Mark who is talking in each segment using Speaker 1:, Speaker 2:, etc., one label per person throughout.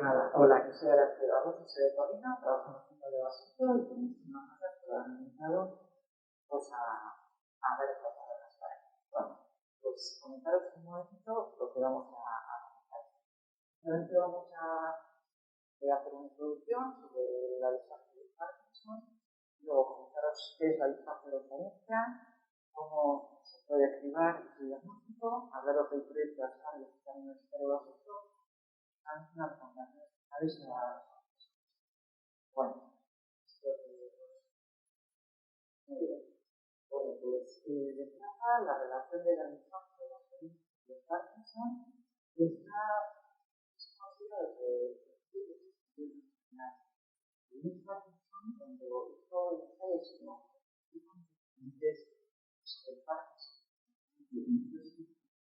Speaker 1: nada, hola, que soy Araceli Barroso, soy de Corina, trabajo en el centro de Basurto y tenemos una masa que han invitado pues, a ver esta transparencia. Bueno, pues comentaros un momento lo que vamos a comentar. Simplemente vamos a hacer una introducción sobre la distancia de Parkinson, luego comentaros qué es la distancia de referencia, cómo se puede activar su diagnóstico, hablaros del proyecto de Ascar y el Hospital Universitario de Basurto, unas recomendaciones finales a la. Bueno, esto muy bien. Bueno, pues de entrada, la relación de la distancia de la experiencia de Parkinson está conocida desde el Parkinson, cuando hizo ensayos diferentes sobre Parkinson,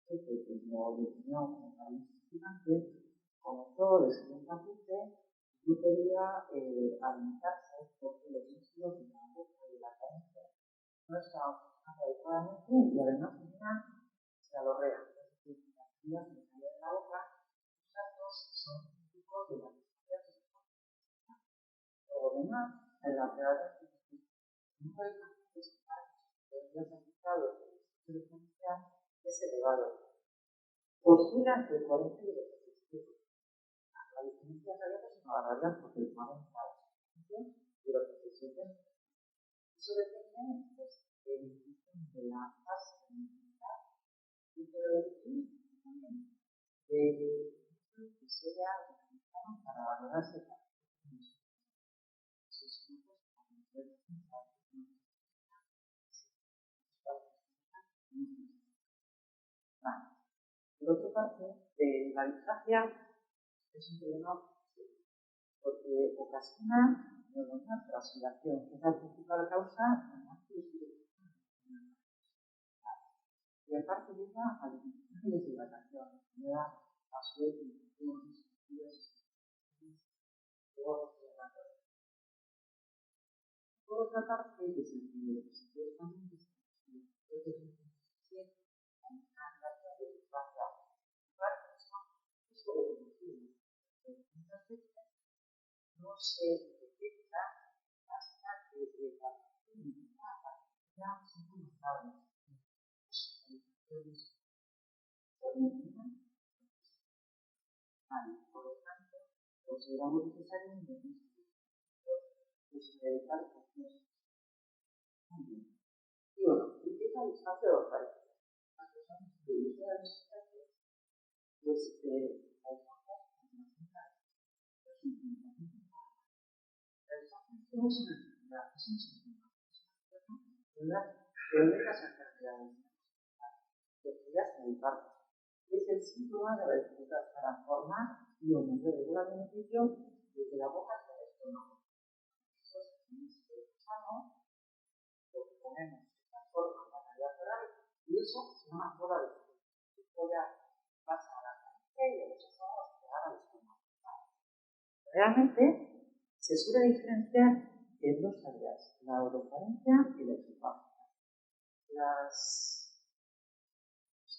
Speaker 1: que como definió como paralizante, comenzó desde un paciente no podía alimentarse porque los líquidos de la boca y la carencia no estaban funcionando adecuadamente y además tenía cialorrea, es decir, las heridas que salían de la boca, los datos son típicos de las necesidades de la. Por lo demás, en la prevalencia de pacientes que han afectados por el sistema diferencial es elevado. Oscila entre 40 y 27. La diferencia real es una barbaridad porque el 40 y los 27. Eso depende de la fase de inmunidad y también del que sea utilizado para valorarse el paciente. Por otra parte, la distancia es un problema porque ocasiona una transpiración, que es la principal causa de la y aparte de la alimentación y deshidratación, que da a su vez infecciones, por otra parte, supuestamente no se detecta hasta que el paciente ya son conectados. Por lo tanto, consideramos necesario un diagnóstico de evitar confusiones. Y bueno, empieza el espacio de oferta. Las personas que usan el espacio, pues la no es una enfermedad, es un síntoma. Es una enfermedad de las enfermedades que ya se infarto. Es el síntoma de la dificultad para formar y aumentar regular beneficio desde la boca hacia el estómago. Lo que comemos se transforma en la cavidad oral y eso se llama bola de fruta. Ya pasa a la cavidad y de los estómagos llegar al estómago. Realmente se suele diferenciar en dos áreas, la orofaringia y la esofágica. Las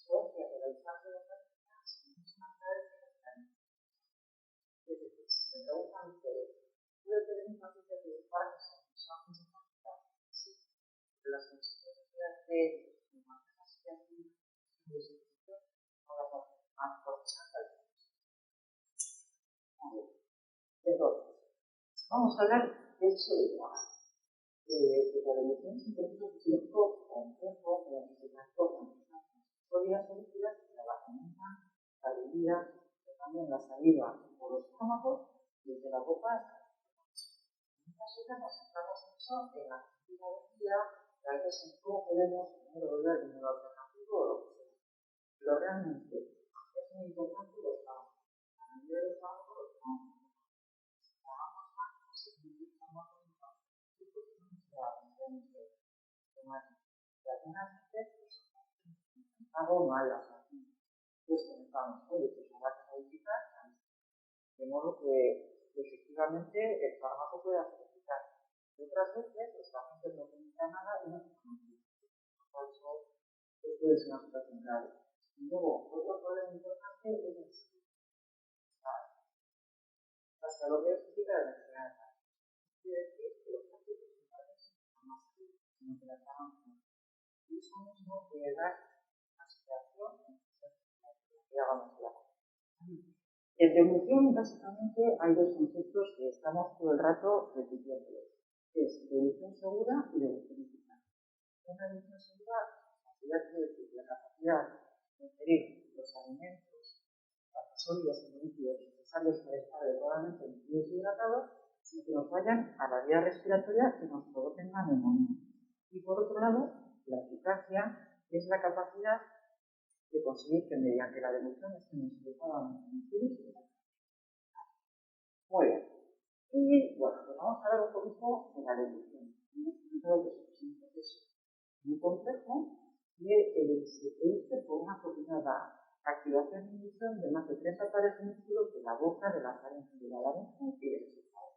Speaker 1: secuencias de la distancia de la faringia son mucho más claras que las faringias. Es decir, si me preguntan ustedes, ¿puede tener un paciente que los Parkinson son esofágicas? Sí, pero las consecuencias de las asociaciones de destrucción no las hacen más profundas. Entonces, vamos a hablar de eso de trabajo. De la evolución es un proceso físico complejo en el que se transforman sólidas líquidas en la comida, la bebida, también la salida por los estómagos desde la boca hasta la boca. En esta zona nos centramos mucho en la actividad de vida, a veces en cómo podemos volver en un alternativo o lo que sea. Pero realmente es muy importante los trabajos. La mayoría de los trabajos los trabajamos más, pues es muy famoso en y algunas veces hago malas aquí. Entonces comenzamos, oye, pues habrá que modificar, de modo que efectivamente el fármaco pueda ser eficaz. Y otras veces los pacientes no comunican nada y no se comunican. Por eso puede ser una situación grave. Y luego, otro problema importante es el se lo significa de energía alta. Quiere decir que los pacientes no más sino que la tragan fuera. Y eso mismo puede dar aspiración que hagamos la cosa. En devolución, básicamente, hay dos conceptos que estamos todo el rato repitiendo. Es devolución segura y devolución eficaz. Una devolución segura quiere decir la capacidad de ingerir los alimentos, los sólidos y líquidos necesarios para estar adecuadamente nutridos y hidratados, sin que nos vayan a la vía respiratoria y nos provoquen una neumonía. Y por otro lado, la eficacia es la capacidad de conseguir que mediante la devolución estemos adecuadamente nutridos y hidratados. Muy bien. Y bueno, pues vamos a hablar un poquito de la devolución. Hemos comentado que es un proceso muy complejo que se produce por una coordinada activación y emisión de más de 30 pares de músculos de la boca, de la faringe, de la laringe y del esófago.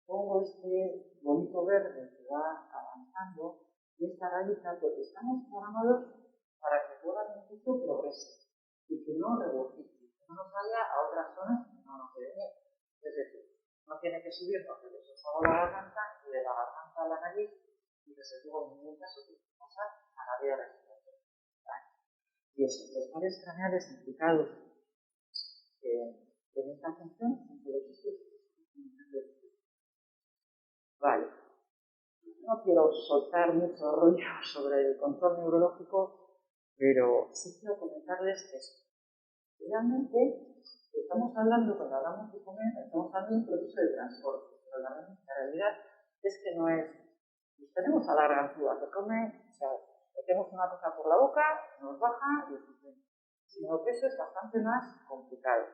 Speaker 1: Pongo este bonito verde que va avanzando y esta rayita porque estamos programados para que todo el beneficio progrese y que no regurgite, que no nos vaya a otras zonas que no nos debe ir. Es decir, no tiene que subir porque el esófago a la garganta y de la garganta a la nariz y desde luego en ningún caso tiene que pasar a la vía respiratoria. Y eso, los pares craneales implicados en esta función son todos estos. Vale. No quiero soltar mucho rollo sobre el control neurológico, pero sí quiero comentarles esto. Realmente, estamos hablando, cuando hablamos de comer, estamos hablando de un proceso de transporte, pero la realidad es que no es. Pues tenemos a la gargantúa que come, o sea, metemos una cosa por la boca, nos baja y sucede. Sino que eso es bastante más complicado.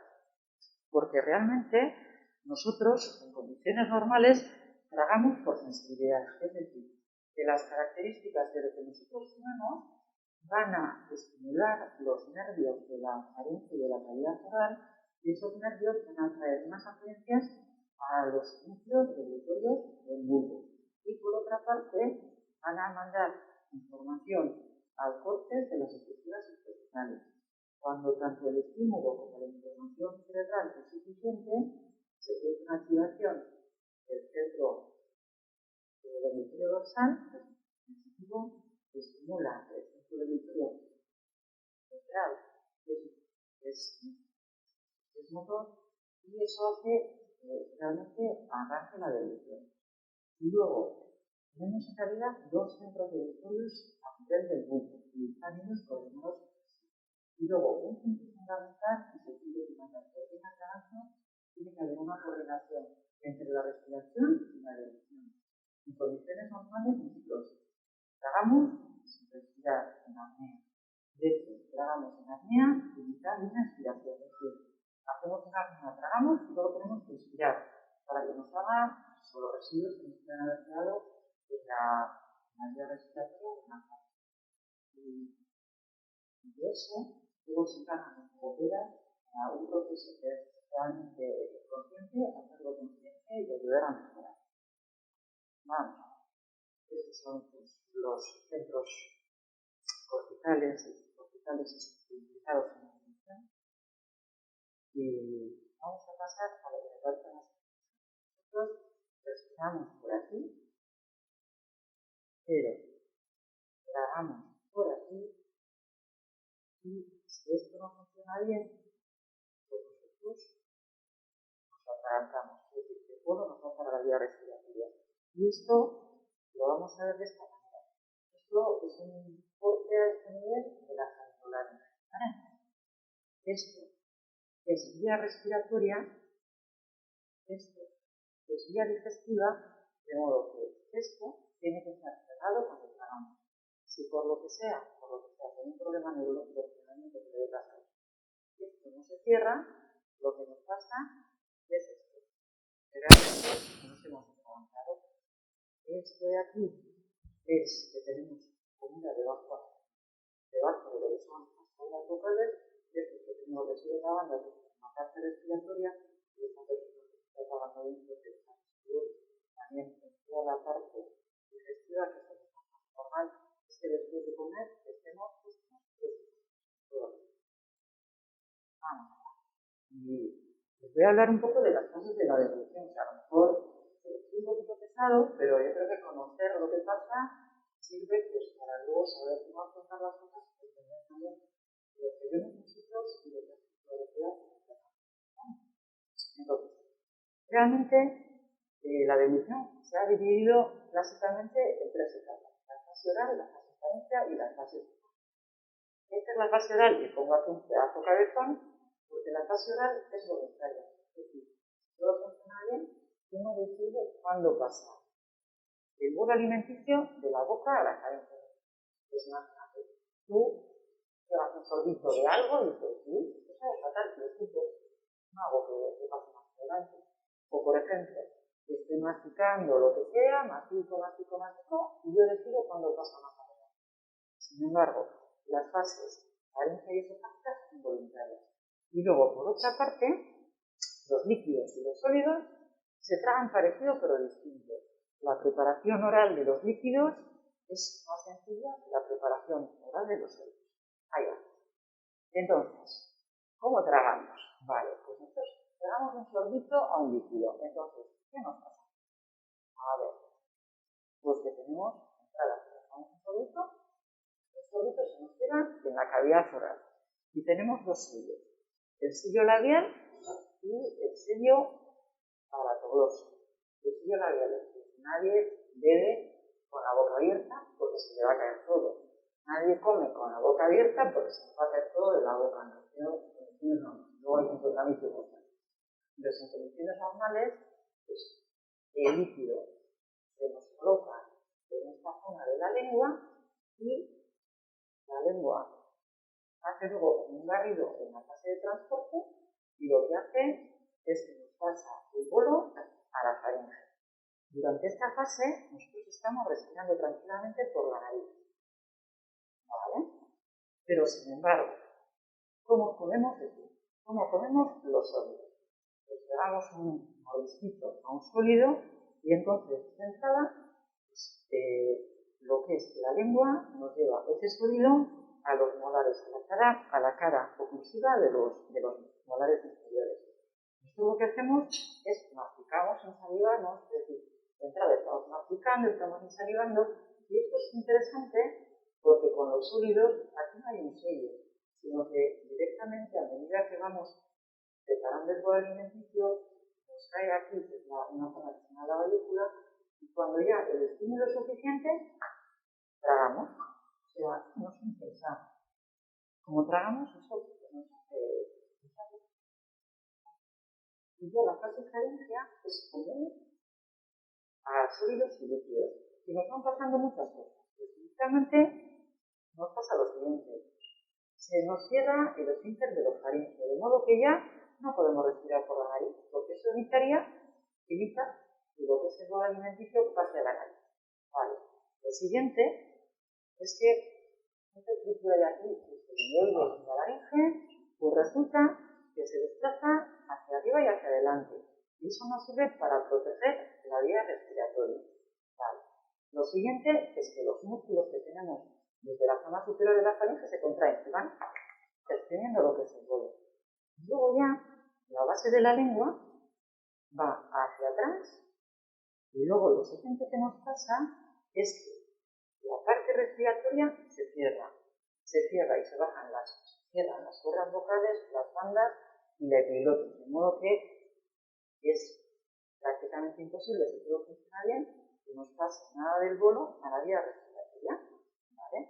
Speaker 1: Porque realmente nosotros, en condiciones normales, tragamos por sensibilidad. Es decir, que las características de lo que nosotros comemos van a estimular los nervios de la faringe y de la cavidad oral, y esos nervios van a traer unas afluencias a los núcleos devolutorios del bulbo. Y por otra parte, van a mandar información al córtex de las estructuras intestinales. Cuando tanto el estímulo como la información cerebral es suficiente, se produce una activación del centro del hemisferio dorsal, que estimula el centro del hemisferio lateral, que es motor, y eso hace que realmente arranque la devolución. Y luego, tenemos en realidad dos centros devolutorios a nivel del bulbo, y están ellos coordinados. Y luego, un punto fundamental es el punto que manda proteínas de grasa, tiene que haber una coordinación entre la respiración y la devolución. En condiciones normales, nosotros tragamos sin respirar en apnea. De hecho, tragamos en apnea y mitad de una expiración. Es decir, hacemos una apnea, tragamos y luego tenemos que expirar para que nos hagan los residuos que nos pueden haber quedado en la vía respiratoria de la cara. Y de eso, luego se encargan los logopedas a un proceso que es realmente consciente, hacerlo consciente y ayudar a mejorar. Vamos a ver. Estos son los centros corticales implicados en la función. Y vamos a pasar a lo que me parece más interesante. Nosotros respiramos por aquí, pero tragamos por aquí. Y si esto no funciona bien, pues nosotros nos atragantamos. Es decir, que el polo nos va para la vía respiratoria. Y esto lo vamos a ver de esta manera. Esto es un corte a este nivel de la faringolaringe. Esto es vía respiratoria, esto es vía digestiva, de modo que esto tiene que estar cerrado cuando tragamos. Si por lo que sea, con un problema neurológico finalmente que debe pasar, esto no se cierra, lo que nos pasa es esto. Realmente nos hemos atragantado. Esto de aquí es que tenemos comida debajo de lo que son las cuerdas vocales, y esto que tenemos residuos de la banda, que es una parte respiratoria, y esta persona que está trabajando dentro de esta también en toda la parte digestiva, que es lo más normal, es que después de comer estemos nosotros. Vamos a ver. Y les voy a hablar un poco de las fases de la devolución. O sea, a lo mejor es un poquito pesado, pero yo creo que conocer lo que pasa sirve pues, para luego saber cómo afrontar las cosas y entender también lo que vemos nosotros y lo que hace la sociedad. Entonces, realmente la devolución se ha dividido clásicamente en tres etapas: la fase oral, la fase faríngea y la fase. Esta es la fase oral y pongo aquí un pedazo cabezón, porque la fase oral es voluntaria. Es decir, todo funciona bien, uno decide cuándo pasa el bolo alimenticio de la boca a la faringe. Pues imagínate, tú te vas un sorbito de algo y dices, uy, eso es fatal, que no hago que pase más adelante. O por ejemplo, estoy masticando lo que sea, mastico, y yo decido cuándo pasa más adelante. Sin embargo, las fases faríngea y esofágica son voluntarias. Y luego, por otra parte, los líquidos y los sólidos se tragan parecido pero distinto. La preparación oral de los líquidos es más sencilla que la preparación oral de los sólidos. Ahí va. Entonces, ¿cómo tragamos? Vale, pues nosotros tragamos un sorbito a un líquido. Entonces, ¿qué nos pasa? A ver, pues que tenemos entrada, tragamos un sorbito, los sorbitos se nos quedan en la cavidad oral. Y tenemos dos sellos: el sello labial y el sello palatogloso. El sello labial es que nadie bebe con la boca abierta porque se le va a caer todo. Nadie come con la boca abierta porque se le va a caer todo de la boca. No hay 50.000 circunstancias. Entonces, en condiciones normales, pues, el líquido se nos coloca en esta zona de la lengua y la lengua hace luego un barrido en la fase de transporte y lo que hace es que nos pasa el bolo a la faringe. Durante esta fase nosotros estamos respirando tranquilamente por la nariz, ¿vale? Pero sin embargo, ¿cómo comemos eso? ¿Cómo comemos los sólidos? Pues le damos un mordisquito a un sólido y entonces de entrada pues, lo que es la lengua nos lleva ese sólido a los molares, a la cara oclusiva de los molares inferiores. Nosotros lo que hacemos es masticamos, ensalivamos, es decir, de entrada estamos masticando, estamos ensalivando, y esto es interesante porque con los sólidos aquí no hay un sello, sino que directamente a medida que vamos preparando el bolo alimenticio, nos cae aquí una zona que se llama la valícula, y cuando ya el estímulo es suficiente, tragamos. O sea, no sin pensar. Como tragamos, eso nos hace. Y ya la fase faríngea es común a sólidos y líquidos. Y nos van pasando muchas cosas. Específicamente nos pasa lo siguiente: se nos cierra el esfínter de los faringes, de modo que ya no podemos respirar por la nariz, porque eso evita que lo que es el bolo alimenticio pase a la nariz. Vale. Lo siguiente es que esta estructura de aquí, el oído y la laringe, pues resulta que se desplaza hacia arriba y hacia adelante. Y eso nos sirve para proteger la vía respiratoria. Vale. Lo siguiente es que los músculos que tenemos desde la zona superior de la faringe se contraen y van exprimiendo lo que es el bolo. Luego ya la base de la lengua va hacia atrás y luego lo siguiente que nos pasa es que la parte respiratoria se cierra y se cierran las cuerdas vocales, las bandas y la epiglotis, de modo que es prácticamente imposible, si todo funciona bien, que nos pase nada del bolo a la vía respiratoria, ¿vale?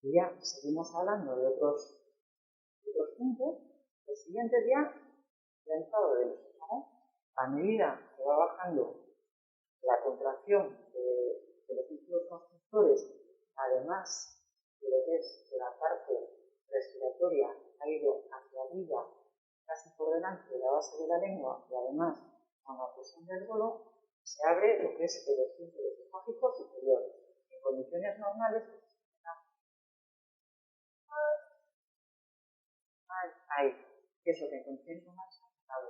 Speaker 1: Y ya seguimos hablando de otros puntos. El siguiente es ya el estado del estómago. A medida que va bajando la contracción de los músculos constrictores, además de lo que es la parte respiratoria ha ido hacia arriba, casi por delante de la base de la lengua, y además con la presión del bolo, se abre lo que es el esfínter esofágico superior. En condiciones normales, eso que en condiciones normales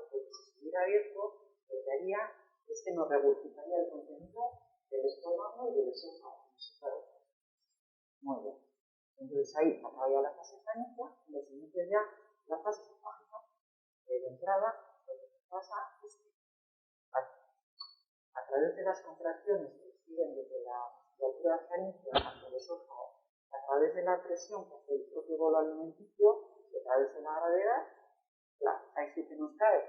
Speaker 1: porque si estuviera abierto, lo que haría es que nos regurgitaría el contenido del estómago y del esófago. Muy bien. Entonces ahí acaba ya la fase faríngea, y lo siguiente es ya la fase esofágica. De entrada, lo que pasa es que a través de las contracciones que siguen desde la musculatura faríngea hasta el esófago, a través de la presión que hace el propio bolo alimenticio, y a través de la gravedad, ahí sí que nos cae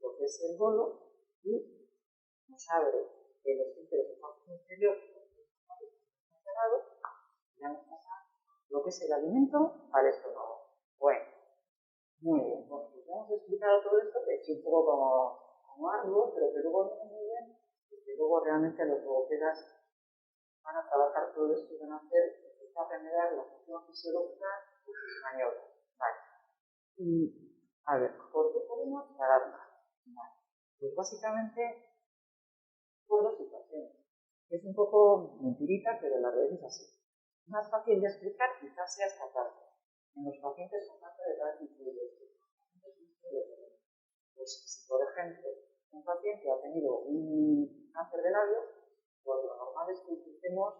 Speaker 1: lo que es el bolo y nos abre el esfínter del esófago inferior cerrado, y ya nos pasa lo que es el alimento al estómago. Bueno, muy bien, pues hemos explicado todo esto, que es un poco como arduo, pero que luego viene muy bien, y que luego realmente los logopedas van a trabajar todo esto y van a empezar a remediar la función fisiológica de sus maniobras. Vale. Y, a ver, ¿por qué podemos parar más? Vale. Pues básicamente por dos situaciones. Es un poco mentirita, pero la verdad es así. Más fácil de explicar quizás sea esta parte. En los pacientes con cáncer de tal pues si por ejemplo un paciente ha tenido un cáncer de labio, pues lo normal es que intentemos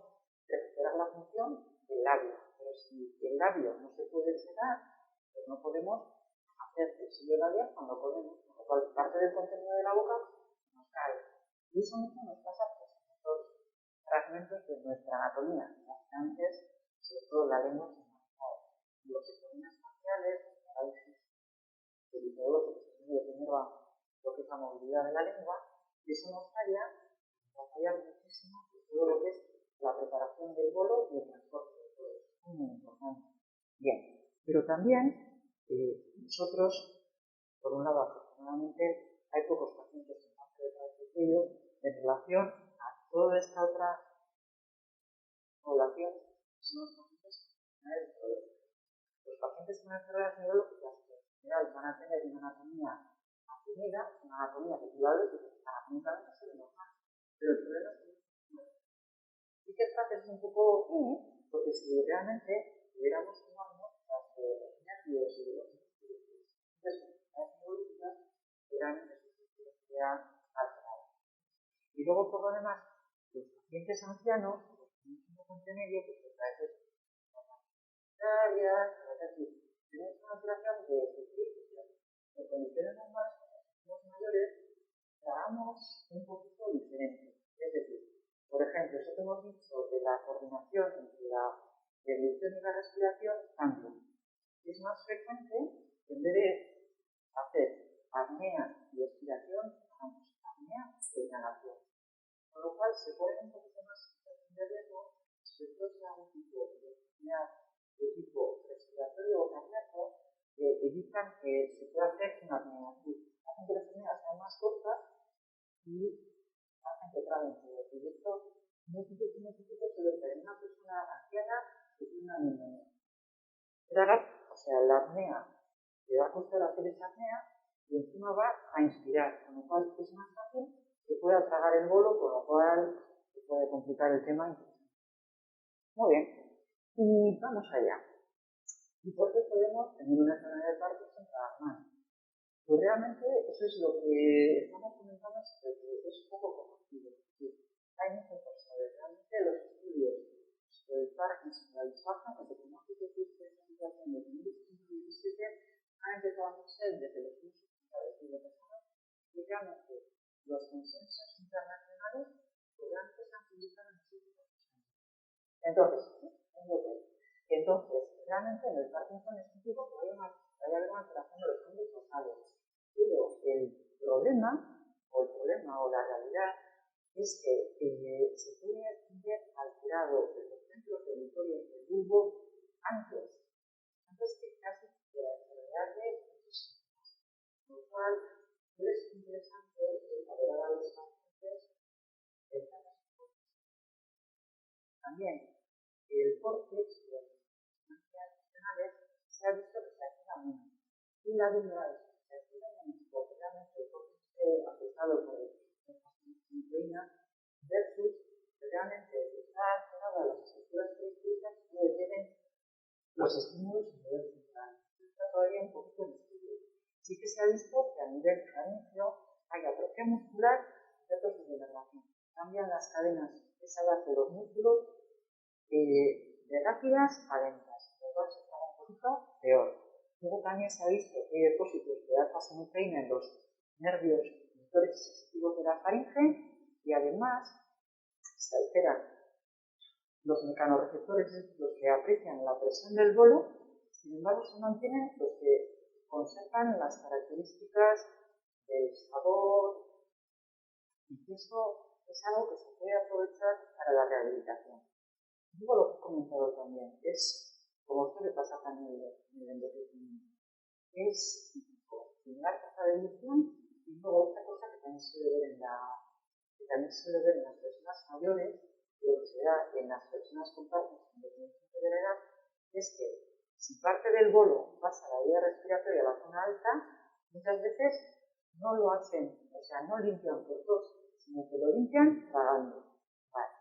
Speaker 1: recuperar la función del labio. Pero si el labio no se puede cerrar, pues no podemos hacer flexión labial cuando comemos, con lo cual parte del contenido de la boca nos cae. Y eso mismo nos pasa con estos fragmentos de nuestra anatomía. Antes, sobre todo la lengua se manejaba. Los exámenes faciales, los análisis de todo lo que se tiene que tener lo que es la movilidad de la lengua, y eso nos va a fallar muchísimo todo lo que es la preparación del bolo y el transporte del bolo. Es muy importante. Bien, pero también nosotros, por un lado, afortunadamente, hay pocos pacientes con cáncer de tracto en relación a toda esta otra población que son los pacientes con enfermedades neurológicas. Los pacientes con enfermedades neurológicas en general van a tener una anatomía definida, una anatomía que tú la ves y anatómicamente se ve normal. Pero el problema es que sí que es un poco porque si realmente pudiéramos tomarnos los nervios y los músculos de las enfermedades neurológicas, realmente se sería alterado. Y luego, por lo demás, los pacientes ancianos, los que tienen un poco intermedio, pues a veces tenemos una alteración de equilibrio. En condiciones normales, cuando somos mayores, hagamos un poquito diferente. Es decir, por ejemplo, eso que hemos dicho de la coordinación entre la evolución y la respiración, cambia. Es más frecuente, en vez de hacer apnea y expiración, hagamos apnea e inhalación. Con lo cual se pone un poquito más de riesgo respecto a un tipo de apnea de tipo respiratorio o cardíaco que evitan que se pueda hacer una apnea. Hacen que las apneas sean más cortas y hacen que traben todo. Y esto muy típico suele ser en una persona anciana que tiene una neumonía. O sea, la apnea le va a costar hacer esa apnea y encima va a inspirar, con lo cual es más fácil que pueda tragar el bolo, con lo cual se puede complicar el tema. Muy bien, y vamos allá. ¿Y por qué podemos tener una enfermedad de Parkinson tragar mal? Pues realmente eso es lo que estamos comentando, que es poco conocido. Hay muchas cosas. Realmente los estudios del Parkinson y la Alzheimer, que se conoce que existe esta situación desde 1917, han empezado a hacer desde los años 70 de personas y realmente los consensos internacionales realmente se han publicado en los últimos años. Entonces, realmente en el Parkinson es típico que hay alguna alteración de los cambios focales. Pero el problema o la realidad es que se puede ver alterado en los centros territorios del bulbo antes que casi de la enfermedad de muchos años. Con lo cual, es interesante valorar a los pacientes en casos. También, el córtex de las sustancias funcionales se ha visto que se activa menos. Y la duda es que se activa menos porque realmente el córtex esté afectado por proteína versus realmente está alterada las estructuras periféricas que deben los estímulos a nivel central. Está todavía un poquito en estudio. Sí que se ha visto que a nivel faríngeo hay atrofia muscular y datos de denervación. Cambian las cadenas pesadas de los músculos de rápidas a lentas, lo cual se está un poquito peor. Luego también se ha visto que hay depósitos de alfa-sinucleína en los nervios motores sensitivos de la faringe y además se alteran los mecanorreceptores los que aprecian la presión del bolo, sin embargo se mantienen los que conservan las características del sabor, y eso es algo que se puede aprovechar para la rehabilitación. Luego lo que he comentado también es, como suele pasar también en el envejecimiento, es similar tasa de evolución y luego otra cosa que también suele ver en las personas mayores, lo que se da en las personas con Parkinson de la edad, es que si parte del bolo pasa a la vía respiratoria a la zona alta, muchas veces no lo hacen, o sea, no limpian por tos, sino que lo limpian tragando. Vale.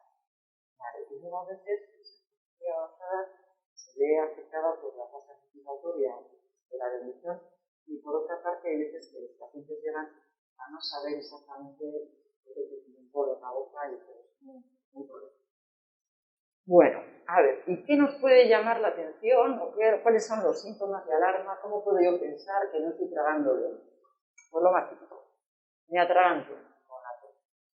Speaker 1: Y luego a veces, muy avanzada, se ve afectada por la fase anticipatoria de la devolución y por otra parte hay veces que los pacientes llegan a no saber exactamente lo que tiene un bolo en la boca y eso es muy problema. Bueno, a ver, ¿y qué nos puede llamar la atención? ¿O cuáles son los síntomas de alarma? ¿Cómo puedo yo pensar que no estoy tragando bien? Pues lo más típico, me atraganto con la tos.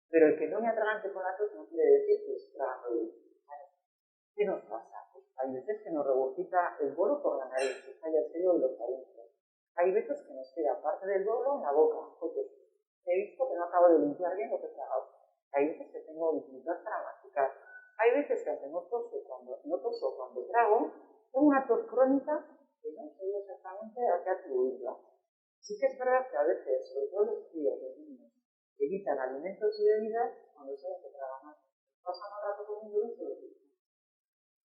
Speaker 1: Pero el que no me atragante con la tos no quiere decir que estoy tragando bien. ¿Qué nos pasa? Pues hay veces que nos regurgita el bolo por la nariz, que está ya el sello de los faringes. Hay veces que nos queda parte del bolo en la boca. He visto que no acabo de limpiar bien lo que he tragado. Hay veces que tengo dificultad para masticar. Hay veces que aunque no toso cuando trago, tengo una tos crónica que no sé exactamente a qué atribuirla. Sí que es verdad que a veces, sobre todo los críos, los niños, evitan alimentos y bebidas cuando saben que tragan mal. Pasan un rato comiendo y se lo quitan.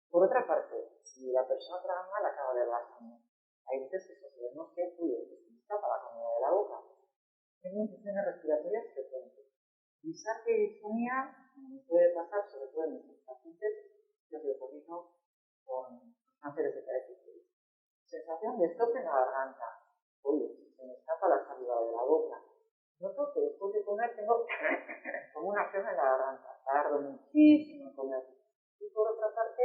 Speaker 1: Por otra parte, si la persona traga mal, acaba de adelgazando. Hay veces que sabemos que fluye, que se escapa la comida de la boca. Tengo infecciones respiratorias frecuentes. Disarquia y disfonía puede pasar, sobre todo en nuestros pacientes que se originó con cánceres de cabeza. Sensación de estope en la garganta. Oye, se me escapa la saliva de la boca. Noto que después de comer tengo como una flema en la garganta. Tardo muchísimo en comer. Y por otra parte,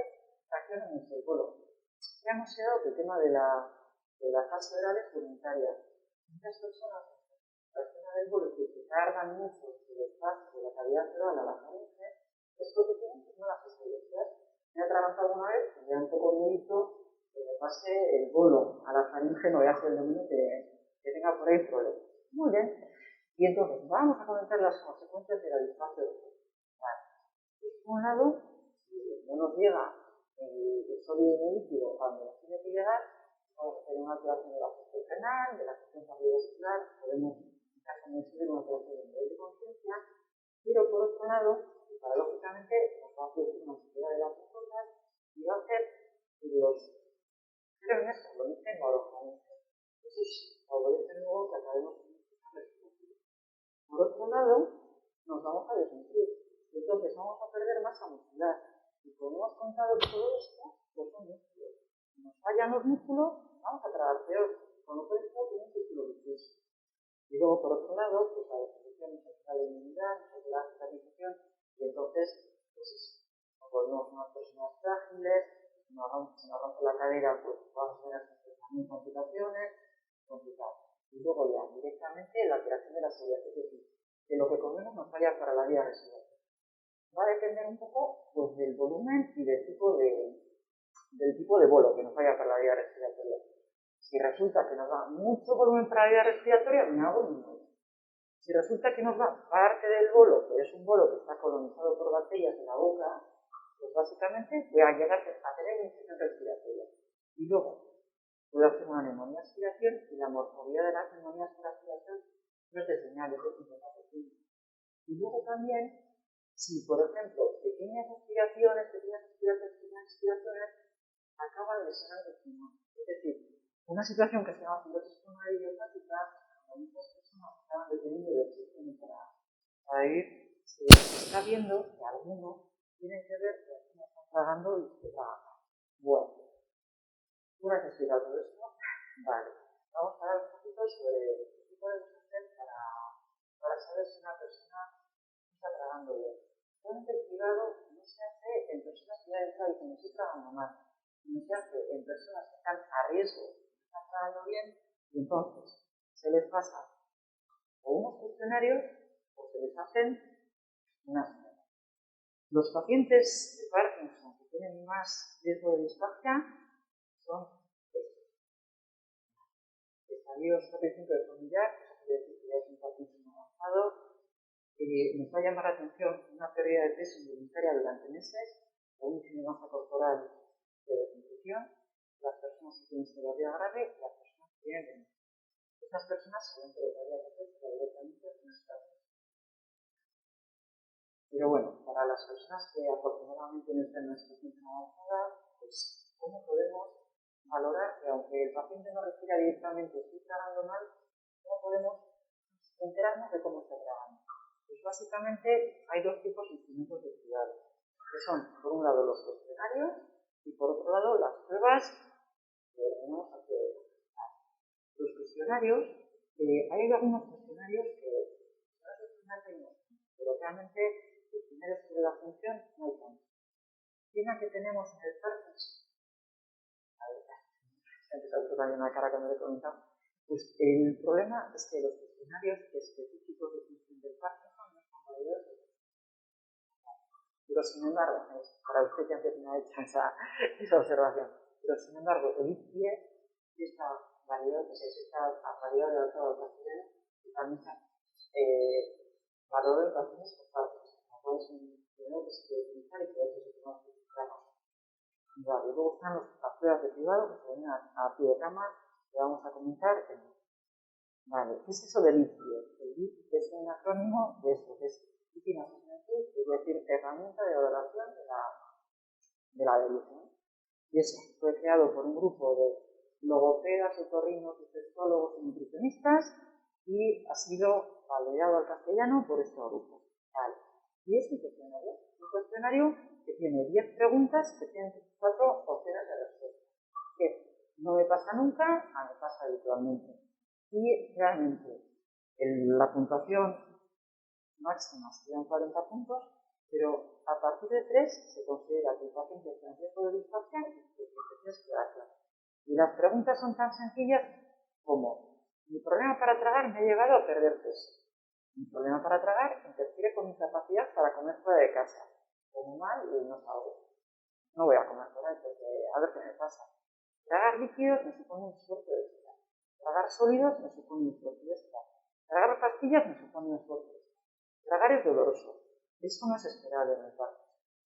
Speaker 1: reacciona mucho el bolo. Ya hemos quedado que el tema de la fase oral es voluntaria. Muchas personas reaccionan del bolo que se tardan mucho en su despacho de la cavidad oral a la faringe, es porque tienen malas experiencias. Me he atragantado una vez, me da un poco miedo que me pase el bolo a la faringe, no voy a hacer el dominio que tenga por ahí problemas. Muy bien. Y entonces, vamos a comentar las consecuencias de la disfagia del bolo. Vale. Por un lado, si no nos llega el sólido y el líquido a donde nos tiene que llegar, vamos a tener una alteración de la función renal, de la función cardiovascular, podemos recibir una alteración de nivel de conciencia, pero por otro lado, paradójicamente, nos va a producir una ansiedad de las cosas y va a hacer que los gérmenes se colonicen orgánicamente. Eso favorece luego que acabemos con un sistema respiratorio. Por otro lado, nos vamos a desnutrir, y entonces vamos a perder masa muscular. Y como hemos contado todo esto, pues son músculos. Si nos fallan los músculos, vamos a tragar peor, con lo cual esto tiene un círculo vicioso. Y luego, por otro lado, pues la definición nos ayuda a la inmunidad, nos ayuda a la cicatrización, y entonces, pues eso, nos volvemos unas personas frágiles, si nos rompe la cadera, pues vamos a tener también complicaciones, complicadas. Y luego ya, directamente, la alteración de la seguridad, es decir, que lo que comemos nos vaya para la vía respiratoria. Va a depender un poco pues, del volumen y del tipo de bolo que nos vaya para la vía respiratoria. Si resulta que nos da mucho volumen para la vía respiratoria, me hago un bolo. Si resulta que nos da parte del bolo, pero es un bolo que está colonizado por bacterias de la boca, pues básicamente voy a llegar a tener infección respiratoria. Y luego puedo hacer una neumonía aspiración y la mortalidad de las neumonías por aspiración no es de señal, es de 50%. Y luego también, si por ejemplo pequeñas aspiraciones acaban lesionando el pulmón. Es decir, una situación que se llama fibrosis pulmonar idiopática, a muchas personas acaban dependiendo del oxígeno para vivir, se está viendo que algunos tienen que ver con cómo están tragando y se tragan. Bueno, una vez explicado todo esto, vale, vamos a hablar un poquito sobre qué podemos hacer para saber si una persona está tragando bien. Realmente el cuidado no se hace en personas que ya han entrado y que no se tragando mal, sino se hace en personas que están a riesgo, que están tragando bien, y entonces se les pasa o unos cuestionarios o se les hacen unas pruebas. Los pacientes de Parkinson que tienen más riesgo de disfagia son estos. Estadios 45 de familiar, eso quiere decir que ya es un Parkinson avanzado. Nos va a llamar la atención una pérdida de peso involuntaria durante meses, o un índice de masa corporal de desnutrición, las personas que tienen severidad grave y las personas que tienen demencia. Estas personas suelen provocar directamente en nuestra vida. Pero bueno, para las personas que afortunadamente no están en una situación tan avanzada, pues ¿cómo podemos valorar que aunque el paciente no refiera directamente estoy tragando mal, cómo podemos enterarnos de cómo está tragando? Pues básicamente hay dos tipos de instrumentos de cuidado, que son por un lado los cuestionarios y por otro lado las pruebas que tenemos aquí. Los cuestionarios, hay algunos cuestionarios que no es el primer pero realmente cuestionarios sobre la función no hay tanto. Tema que tenemos en el Parkinson, se ha empezado también una cara cuando le he comentado, pues el problema es que los cuestionarios específicos de función del Parkinson no son validados. Pero sin embargo, para usted que antes me ha hecho esa observación, pero sin embargo, el ICIE está validado, que está validado de adaptado al castellano y también se valoró en pacientes por Parkinson, lo cual es un primero que se puede utilizar y que a veces se toma utilizarnos. Vale, luego están las pruebas de cribado que se ven a pie de cama, que vamos a comentar. Vale, ¿qué es eso del ICIE? El ICIE es un acrónimo de esto, que es Teaching Assessment Tool, es decir, herramienta de valoración de la evolución. Y eso fue creado por un grupo de logopedas, otorrinos, infectólogos y nutricionistas y ha sido validado al castellano por este grupo. Vale. Y es un cuestionario que tiene 10 preguntas que tienen 4 opciones de respuesta. Que no me pasa nunca, me pasa habitualmente. Y realmente la puntuación máxima serían 40 puntos, pero a partir de 3 se considera que el paciente está en riesgo de disfagia y que es gracia. Y las preguntas son tan sencillas como: mi problema para tragar me ha llevado a perder peso. Mi problema para tragar interfiere con mi capacidad para comer fuera de casa. Como mal y no salgo. No voy a comer fuera porque a ver qué me pasa. Tragar líquidos me supone un esfuerzo extra. Tragar sólidos me supone un esfuerzo extra. Tragar pastillas me supone un esfuerzo extra. Tragar es doloroso. Eso no es esperable en el parto.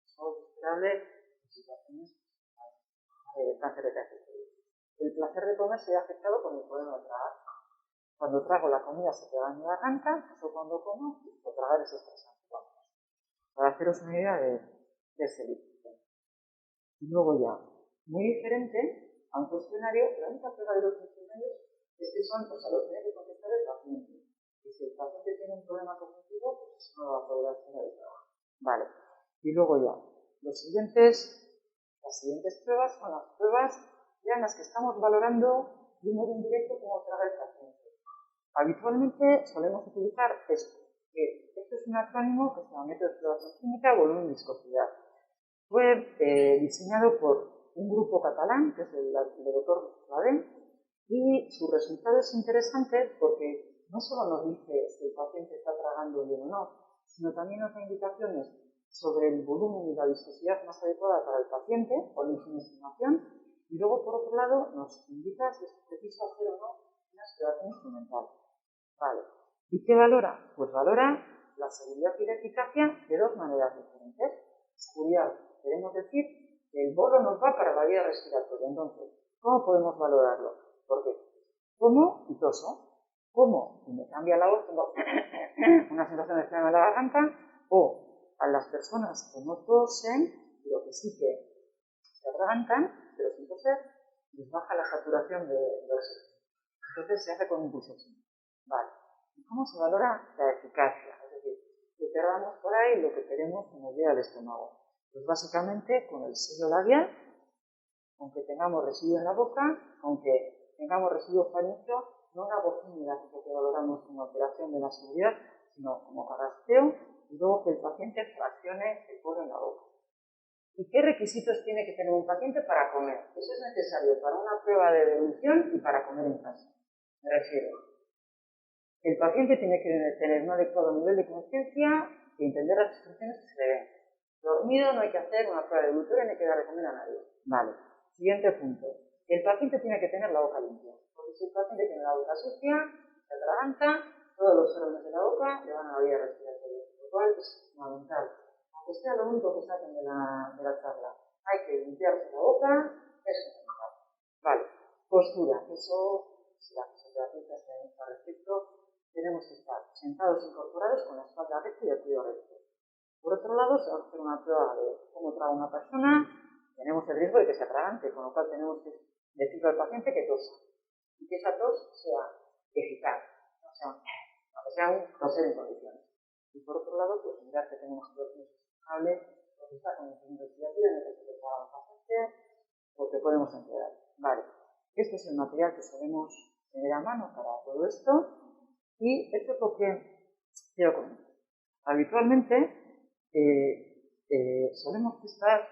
Speaker 1: Eso es esperable en situaciones de cáncer de tejido. El placer de comer se ve afectado por el problema de tragar. Cuando trago la comida se queda en mi garganta, eso cuando como, o tragar es estresante. Para haceros una idea de ese líquido. Y luego ya, muy diferente a un cuestionario, la única prueba de los cuestionarios es que son, o sea, lo tiene que contestar el paciente. Y si el paciente tiene un problema cognitivo, pues eso no va a poder hacer el trabajo. Vale. Y luego ya, las siguientes pruebas son las pruebas en las que estamos valorando de un modo indirecto cómo traga el paciente. Habitualmente solemos utilizar esto, que esto es un acrónimo que se llama método de exploración química, volumen y viscosidad. Fue diseñado por un grupo catalán, que es el doctor Ladén, y su resultado es interesante porque no solo nos dice si el paciente está tragando bien o no, sino también nos da indicaciones sobre el volumen y la viscosidad más adecuada para el paciente, ponemos una estimación, y luego por otro lado nos indica si es preciso hacer o no una exploración instrumental. Vale. ¿Y qué valora? Pues valora la seguridad y la eficacia de dos maneras diferentes. Seguridad, queremos decir que el bolo nos va para la vía respiratoria. Entonces, ¿cómo podemos valorarlo? Porque como y toso. Como y me cambia la voz, tengo una sensación extraña en la garganta, o a las personas que no tosen, pero que sí que se atragantan, pero sin toser, les baja la saturación de oxígeno. Entonces se hace con un pulso. Vale. ¿Y cómo se valora la eficacia? Es decir, que perdamos por ahí lo que queremos que nos llegue al estómago. Pues básicamente con el sello labial, aunque tengamos residuo en la boca, aunque tengamos residuo faríngeo, no la vojínica que valoramos como alteración de la seguridad, sino como carraspeo, y luego que el paciente fraccione el bolo en la boca. ¿Y qué requisitos tiene que tener un paciente para comer? Eso es necesario para una prueba de devolución y para comer en casa. Me refiero, El paciente tiene que tener un adecuado nivel de conciencia y entender las instrucciones que se le den. Dormido, no hay que hacer una prueba de gluturia ni hay que darle comida a nadie. Vale. Siguiente punto. El paciente tiene que tener la boca limpia. Porque si el paciente tiene la boca sucia, se atraganta, todos los órganos de la boca le van a la vía respiratoria. Lo cual es fundamental. Aunque sea lo único que saquen de la charla. Hay que limpiarse la boca, es fundamental. Vale. Postura. Eso, si la fisioterapeuta se da al respecto, tenemos que estar sentados incorporados con la espalda recta y el cuello recto. Por otro lado, se va a hacer una prueba de cómo traga una persona, tenemos el riesgo de que se atragante, con lo cual tenemos que decirle al paciente que tosa. Y que esa tos sea eficaz, no sea un toser en condiciones. Y por otro lado, pues mirar que tenemos cloroquina estable, porque está con el respiratorio en el que se le paga al paciente, porque podemos empeorar. Vale, este es el material que solemos tener a mano para todo esto. Y esto es lo que quiero comentar. Habitualmente solemos testar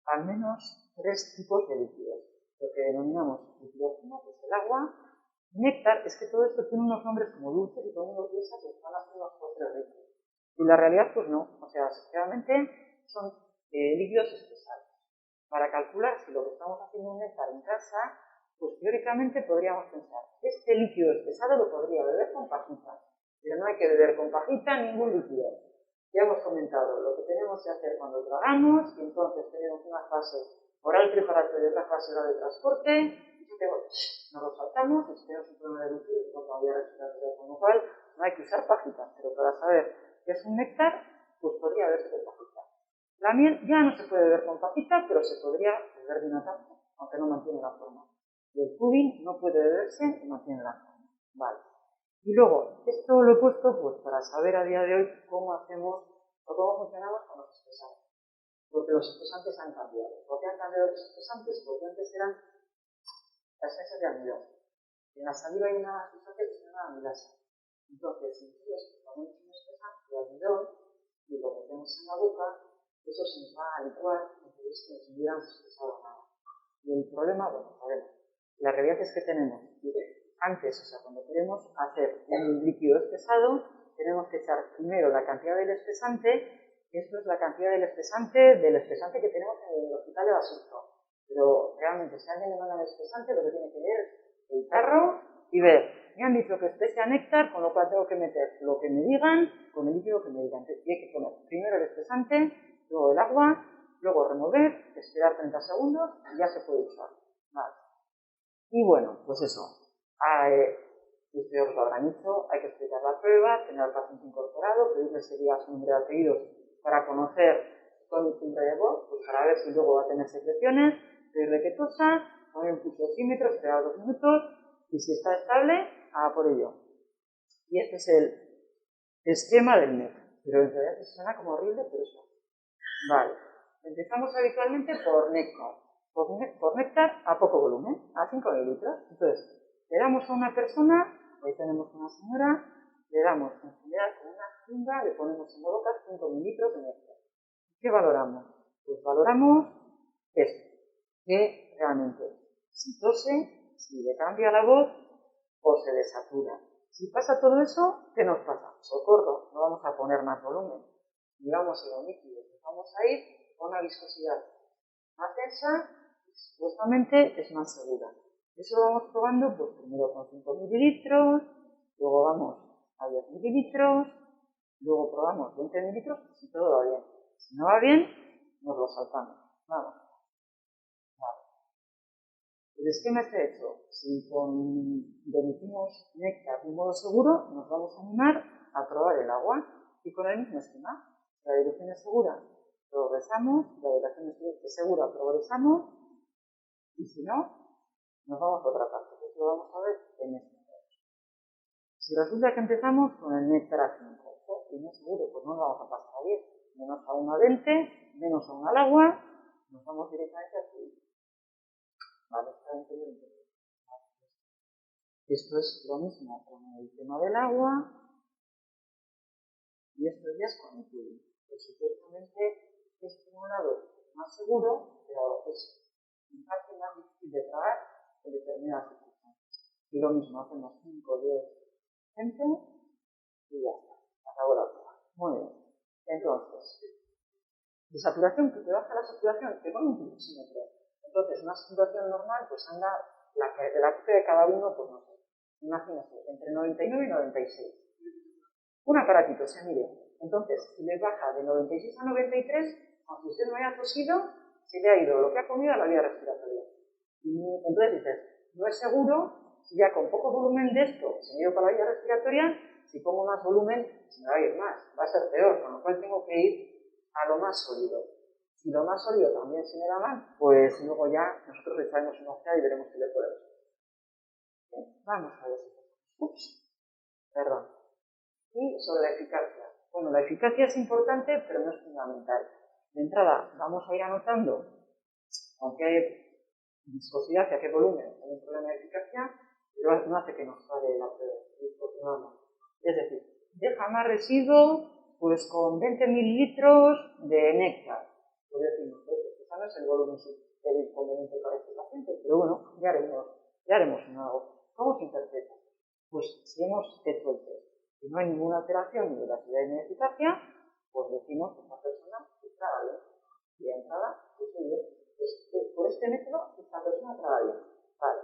Speaker 1: al menos 3 tipos de líquidos. Lo que denominamos líquido, que es el agua. Néctar, es que todo esto tiene unos nombres como dulces y todo el mundo piensa que están haciendo unos postres ricos. Y la realidad, pues no. O sea, realmente son líquidos espesados. Para calcular si lo que estamos haciendo un néctar en casa, pues teóricamente podríamos pensar, este líquido espesado lo podría beber con pajita, pero no hay que beber con pajita ningún líquido. Ya hemos comentado lo que tenemos que hacer cuando tragamos, y entonces tenemos una fase oral preparatoria y otra fase oral de transporte, y nos lo saltamos, y si tenemos un problema de líquido, no podría respirar, con lo cual no hay que usar pajita, pero para saber qué es un néctar, pues podría beberse con pajita. La miel ya no se puede beber con pajita, pero se podría beber de una taza, aunque no mantiene la forma. Y el pudding no puede beberse y mantiene la forma. Vale. Y luego, esto lo he puesto pues para saber a día de hoy cómo hacemos o cómo funcionamos con los espesantes. Porque los espesantes han cambiado. ¿Por qué han cambiado los espesantes? Porque antes eran las esencias de almidón. En la saliva hay una sustancia que se llama amilasa. Entonces, si nosotros ponemos un espesante de almidón y lo metemos en la boca, eso se nos va a licuar, entonces como si hubiéramos espesado nada. Y el problema, la realidad es que tenemos, antes, o sea, cuando queremos hacer un líquido espesado, tenemos que echar primero la cantidad del espesante, esto es la cantidad del espesante que tenemos en el hospital de Basurto. Pero realmente, si alguien le manda el espesante, lo que tiene que ver es el tarro y ver, me han dicho que especia néctar, con lo cual tengo que meter lo que me digan con el líquido que me digan. Y hay que poner primero el espesante, luego el agua, luego remover, esperar 30 segundos y ya se puede usar. Vale. Y bueno, pues eso. Ustedes lo habrán hecho, hay que explicar la prueba, tener al paciente incorporado, pedirles que diga su nombre de apellidos para conocer con el punto de voz, pues para ver si luego va a tener secreciones, pedirle que tosa, poner un pulsosímetro, esperar 2 minutos y si está estable, a por ello. Y este es el esquema del NEC, pero en realidad suena como horrible, pero eso. Vale, empezamos habitualmente por néctar. Por néctar a poco volumen, a 5 mililitros. Entonces, le damos a una persona, ahí tenemos una señora, le damos en general con una jeringa, le ponemos en la boca 5 mililitros de néctar. ¿Qué valoramos? Pues valoramos esto, que realmente si tose, si le cambia la voz o se le satura. Si pasa todo eso, ¿qué nos pasa? Socorro, no vamos a poner más volumen. Y vamos a ir a un líquido, vamos a ir con una viscosidad más densa y supuestamente es más segura. Eso lo vamos probando pues primero con 5 mililitros, luego vamos a 10 mililitros, luego probamos 20 mililitros si todo va bien. Si no va bien, nos lo saltamos. Vamos. Vale. El esquema está hecho. Si emitimos néctar de un modo seguro, nos vamos a animar a probar el agua y con el mismo esquema. La dilución es segura, progresamos, la dilución es segura, progresamos, y si no, nos vamos a otra parte. Eso lo vamos a ver en este caso. Si resulta que empezamos con el néctar a 5, y no es seguro, pues no nos vamos a pasar a 10, menos a 1 a 20, menos a 1 al agua, nos vamos directamente a 6. Vale, está bien. Esto es lo mismo con el tema del agua, y esto ya es con el pudding. Pues supuestamente es por un lado más seguro, pero es un parte más difícil de tragar en determinadas circunstancias. Y lo mismo, hacemos 5, 10, gente y ya está. Acabó la prueba. Muy bien. Entonces, de saturación, que te baja la saturación, te pone un pulsímetro. Entonces, una saturación normal, pues anda, la que de cada uno, pues no sé. Imagínate, entre 99 y 96. Un aparatito, se mide. Entonces, si le baja de 96 a 93, aunque usted no haya tosido, se le ha ido lo que ha comido a la vía respiratoria. Y entonces dices, no es seguro, si ya con poco volumen de esto se me ha ido para la vía respiratoria, si pongo más volumen, se me va a ir más, va a ser peor, con lo cual tengo que ir a lo más sólido. Si lo más sólido también se me da mal, pues luego ya nosotros le echaremos una ojeada y veremos qué le podemos hacer. Bien, vamos a ver si... Ups, perdón. Y sobre la eficacia. Bueno, la eficacia es importante, pero no es fundamental. De entrada, vamos a ir anotando, aunque hay viscosidad y a qué volumen hay un problema de eficacia, pero no hace que nos pare la prueba. Es decir, deja más residuo pues con 20 mililitros de néctar. Por decirnos, ese no es el volumen conveniente para este paciente, pero bueno, ya haremos algo. ¿Cómo se interpreta? Pues si hemos hecho el test y no hay ninguna alteración ni de la actividad ni de eficacia, pues decimos que esta persona está bien. Y de entrada, pues por este método, esta persona trabaja bien. Vale.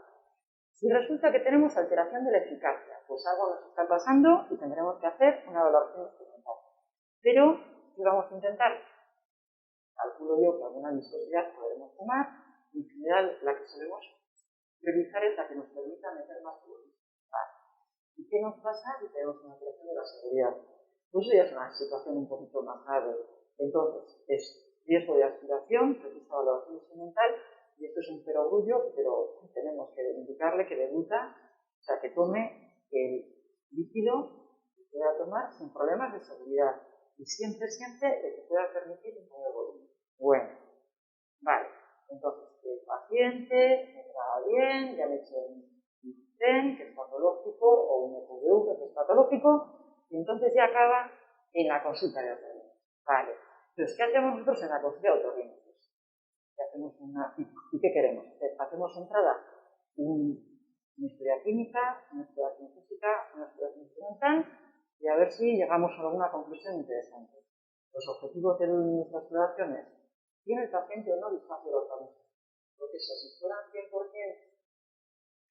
Speaker 1: Si resulta que tenemos alteración de la eficacia, pues algo nos está pasando y tendremos que hacer una valoración experimental. Pero, ¿qué vamos a intentar? Calculo yo que alguna viscosidad podremos tomar, y en general la que solemos priorizar es la que nos permita meter más volumen. Vale. ¿Y qué nos pasa si tenemos una alteración de la seguridad? Pues eso ya es una situación un poquito más grave. Entonces, es riesgo de aspiración, precisa valoración instrumental, y esto es un perogrullo, pero tenemos que indicarle que debuta, o sea, que tome el líquido que pueda tomar sin problemas de seguridad. Y siempre que pueda permitir un mayor volumen. Bueno, vale. Entonces, el paciente estaba bien, ya le he hecho un ICEN, que es patológico, o un EPV, que es patológico, y entonces ya acaba en la consulta de otorrino. Vale. Entonces, ¿qué hacemos nosotros en la consulta de otorrino? ¿Y qué queremos? Hacemos entrada una historia clínica, una historia científica, una historia instrumental, y a ver si llegamos a alguna conclusión interesante. Los objetivos de nuestra exploración es: ¿tiene el paciente o no disfagia de organismo? Porque eso, si fueran 100%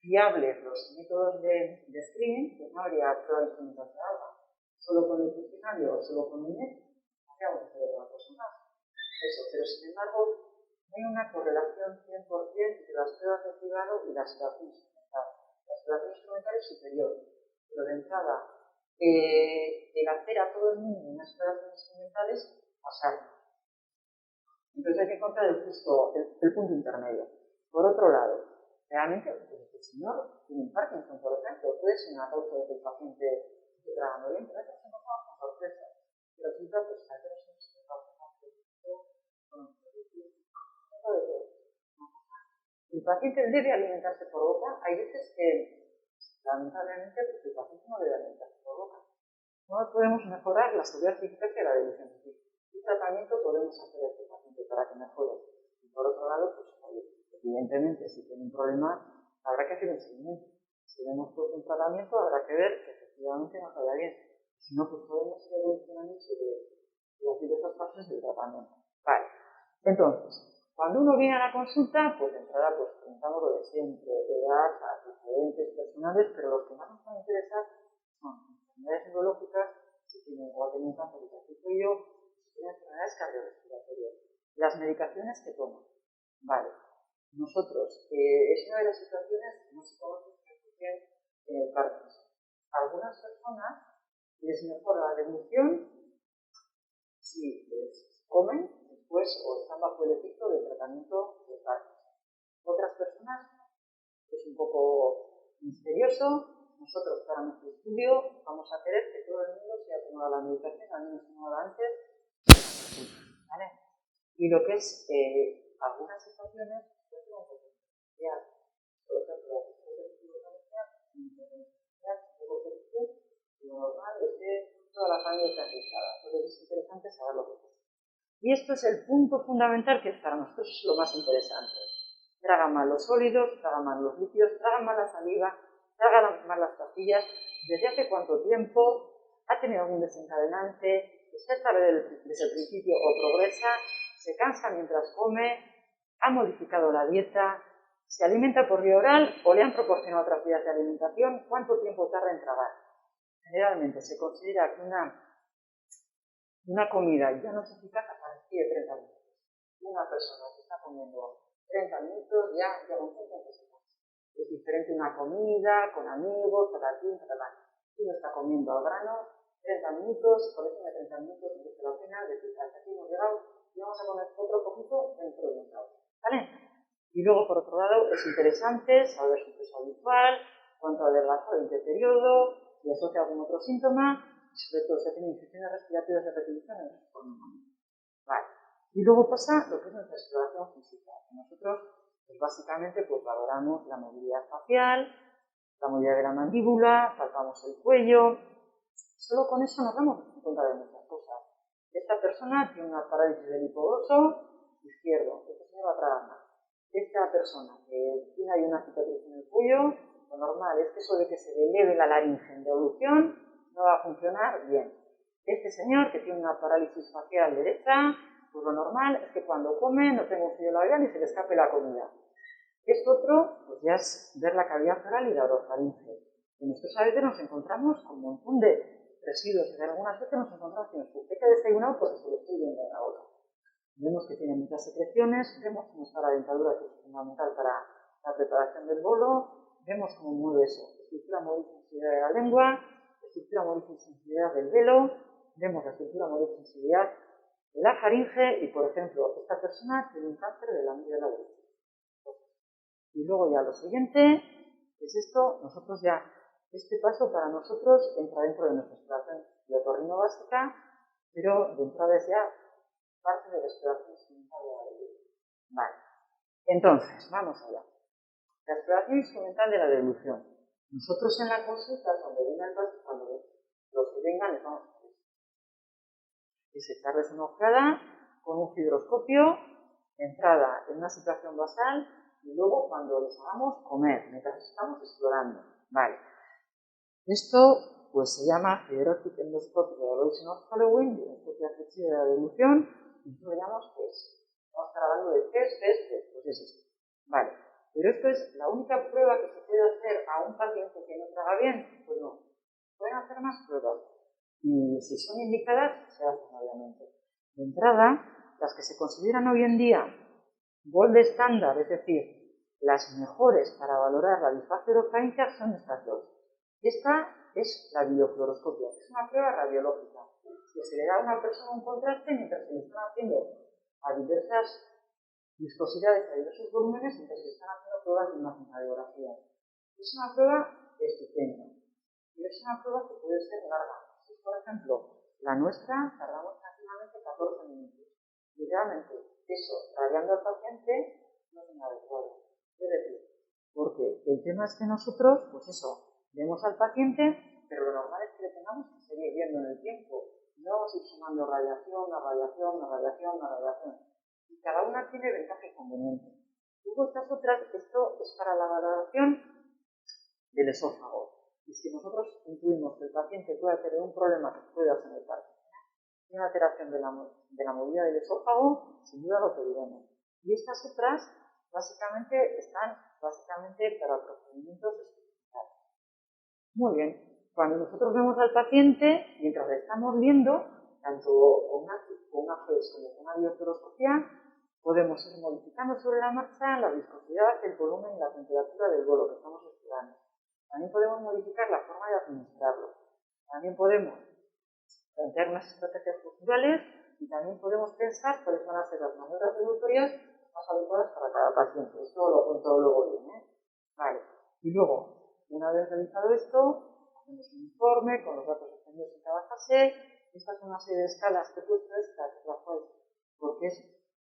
Speaker 1: fiables los métodos de screening, pues no habría prueba de instrumentación alta. Solo con el cuestionario o solo con el NET, hacíamos hacer otra cosa más. Eso, pero sin embargo, no hay una correlación 100% entre las pruebas de cribado y la exploración instrumental. La exploración instrumental es superior, pero de entrada, el hacer a todo el mundo unas exploraciones instrumentales pasarnos. Entonces hay que encontrar el punto intermedio. Por otro lado, realmente, pues el señor tiene Parkinson, por ejemplo, puede ser una causa de que el paciente esté trabajando bien, pero eso no pasa con sorpresa. Pero si datos a que no se nos el paciente debe alimentarse por boca. Hay veces que, lamentablemente, el paciente no debe alimentarse por boca. No podemos mejorar la seguridad y eficacia de la devolución. ¿Qué tratamiento podemos hacer a este paciente para que mejore? Y por otro lado, pues evidentemente, si tiene un problema, habrá que hacer un seguimiento. Si hemos puesto un tratamiento, habrá que ver que efectivamente nos vaya bien. Si no, pues podemos ir evolucionando sobre las diversas fases del tratamiento. Vale. Entonces, cuando uno viene a la consulta, pues de entrada pues preguntamos lo de siempre, edad, antecedentes personales, pero los que más nos van a interesar son enfermedades neurológicas, si tienen o ha tenido un cáncer de cuello, si tienen enfermedades cardiorrespiratorias, las medicaciones que toman. Vale. Nosotros, es una de las situaciones que no se conoce en el Parkinson. Algunas personas les mejora la devolución si les comen después o están bajo el efecto del tratamiento de Parkinson. Otras personas es un poco misterioso. Nosotros, para nuestro estudio, vamos a querer que todo el mundo se haya tomado la medicación, al menos una hora antes. ¿Vale? Y lo que es algunas situaciones, pues no se puede estudiar. Por ejemplo, la lo normal es que toda la familia está afectada. Entonces es interesante saber lo que pasa. Y esto es el punto fundamental que para nosotros es lo más interesante. Tragan mal los sólidos, tragan mal los líquidos, tragan mal la saliva, tragan mal las pastillas, desde hace cuánto tiempo, ha tenido algún desencadenante, usted sabe desde el principio o progresa, se cansa mientras come, ha modificado la dieta, se alimenta por vía oral o le han proporcionado otras vías de alimentación, cuánto tiempo tarda en tragar. Generalmente se considera que una comida ya no es eficaz a partir de 30 minutos. Una persona que está comiendo 30 minutos ya llega un punto en que se cansa. Es diferente una comida con amigos, patatín, patatán. Si uno está comiendo al grano, 30 minutos, por eso de 30 minutos merece la pena decir, hasta aquí hemos llegado y vamos a comer otro poquito dentro de un rato. ¿Vale? Y luego, por otro lado, es interesante saber su peso habitual, cuánto adelgazó en qué periodo, si asocia algún otro síntoma, y sobre todo si tiene infecciones respiratorias de repetición en su forma. Vale. Y luego pasa lo que es nuestra exploración física. Nosotros, pues básicamente, pues valoramos la movilidad facial, la movilidad de la mandíbula, palpamos el cuello. Solo con eso nos damos cuenta de muchas cosas. Esta persona tiene una parálisis del hipodoso izquierdo, este señor va a tragar más. Esta persona que tiene ahí una cicatriz en el cuello, lo normal es que eso de que se le eleve la laringe en devolución no va a funcionar bien. Este señor que tiene una parálisis facial derecha, pues lo normal es que cuando come no tenga un frío labial y se le escape la comida. Esto otro, pues ya es ver la cavidad oral y la orofaringe. Y nosotros a veces nos encontramos con un montón de residuos y algunas veces nos encontramos que usted que ha desayunado porque se lo estoy viendo en la boca. Vemos que tiene muchas secreciones, vemos cómo está la dentadura, que es fundamental para la preparación del bolo, vemos cómo mueve eso, estructura motriz y sensibilidad de la lengua, estructura motriz y sensibilidad del velo, vemos la estructura motriz y sensibilidad de la faringe y, por ejemplo, esta persona tiene un cáncer de la amígdala derecha. Y luego ya lo siguiente es esto, nosotros ya, este paso para nosotros entra dentro de nuestra exploración de otorrino básica, pero de entrada es ya parte de la exploración instrumental de la devolución. Vale. Entonces, vamos allá. La exploración instrumental de la devolución. Nosotros en la consulta, cuando los que vengan, les vamos a hacer es echarles una ojeada con un fibroscopio, entrada en una situación basal y luego cuando les hagamos comer, mientras estamos explorando. Vale. Esto pues se llama Fibrotic Endoscopic Evaluation of Following, endoscopia flexible de la devolución, y nosotros le llamamos test. Vamos a estar hablando de test, pues es esto. Vale. Pero esto es la única prueba que se puede hacer a un paciente que no traga bien. Pues no. Pueden hacer más pruebas. Y si son indicadas, se hacen obviamente. De entrada, las que se consideran hoy en día gold estándar, es decir, las mejores para valorar la disfagia orofaringea son estas dos. Esta es la biofluoroscopia, es una prueba radiológica que se le da a una persona un contraste mientras se le están haciendo a diversas viscosidades, a diversos volúmenes, mientras se están haciendo pruebas de imagen-radiografía. Es una prueba estupenda y es una prueba que puede ser larga. Si, por ejemplo, la nuestra tardamos tranquilamente 14 minutos y realmente eso, radiando al paciente, no es inadecuado. Es decir, porque el tema es que nosotros, pues eso, vemos al paciente, pero lo normal es que le tengamos que seguir viendo en el tiempo. No vamos a ir sumando radiación, radiación. Y cada una tiene ventaja y conveniente. Luego estas otras, esto es para la valoración del esófago. Y si nosotros intuimos que el paciente pueda tener un problema que pueda generar una alteración de la movilidad del esófago, sin duda lo pediremos. Y estas otras, básicamente, están para procedimientos especiales. Muy bien. Cuando nosotros vemos al paciente, mientras le estamos viendo, tanto con una FES como con una biofluoroscopia, podemos ir modificando sobre la marcha la viscosidad, el volumen y la temperatura del bolo que estamos explorando. También podemos modificar la forma de administrarlo. También podemos plantear unas estrategias posturales y también podemos pensar cuáles van a ser las maniobras devolutorias más adecuadas para cada paciente. Esto lo cuento luego bien, Vale. Y luego, una vez realizado esto, hacemos un informe con los datos obtenidos en cada fase. Esta es una serie de escalas que he puesto esta, que es la FOI, porque es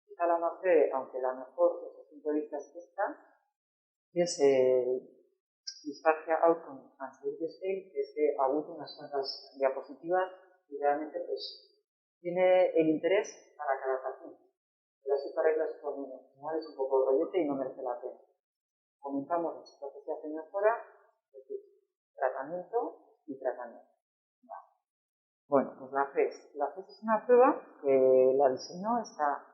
Speaker 1: escala más breve, aunque la mejor desde el punto de vista es esta, que es Disfagia Outcome and Severity Scale, que es de agudo unas cuantas diapositivas y realmente pues tiene el interés para cada paciente. Las reglas por menos, es un poco rollete y no merece la pena. Comentamos las estrategias de mejora, es decir, tratamiento, y tratamiento. Vale. Bueno, pues la FES. La FES es una prueba que la diseñó esta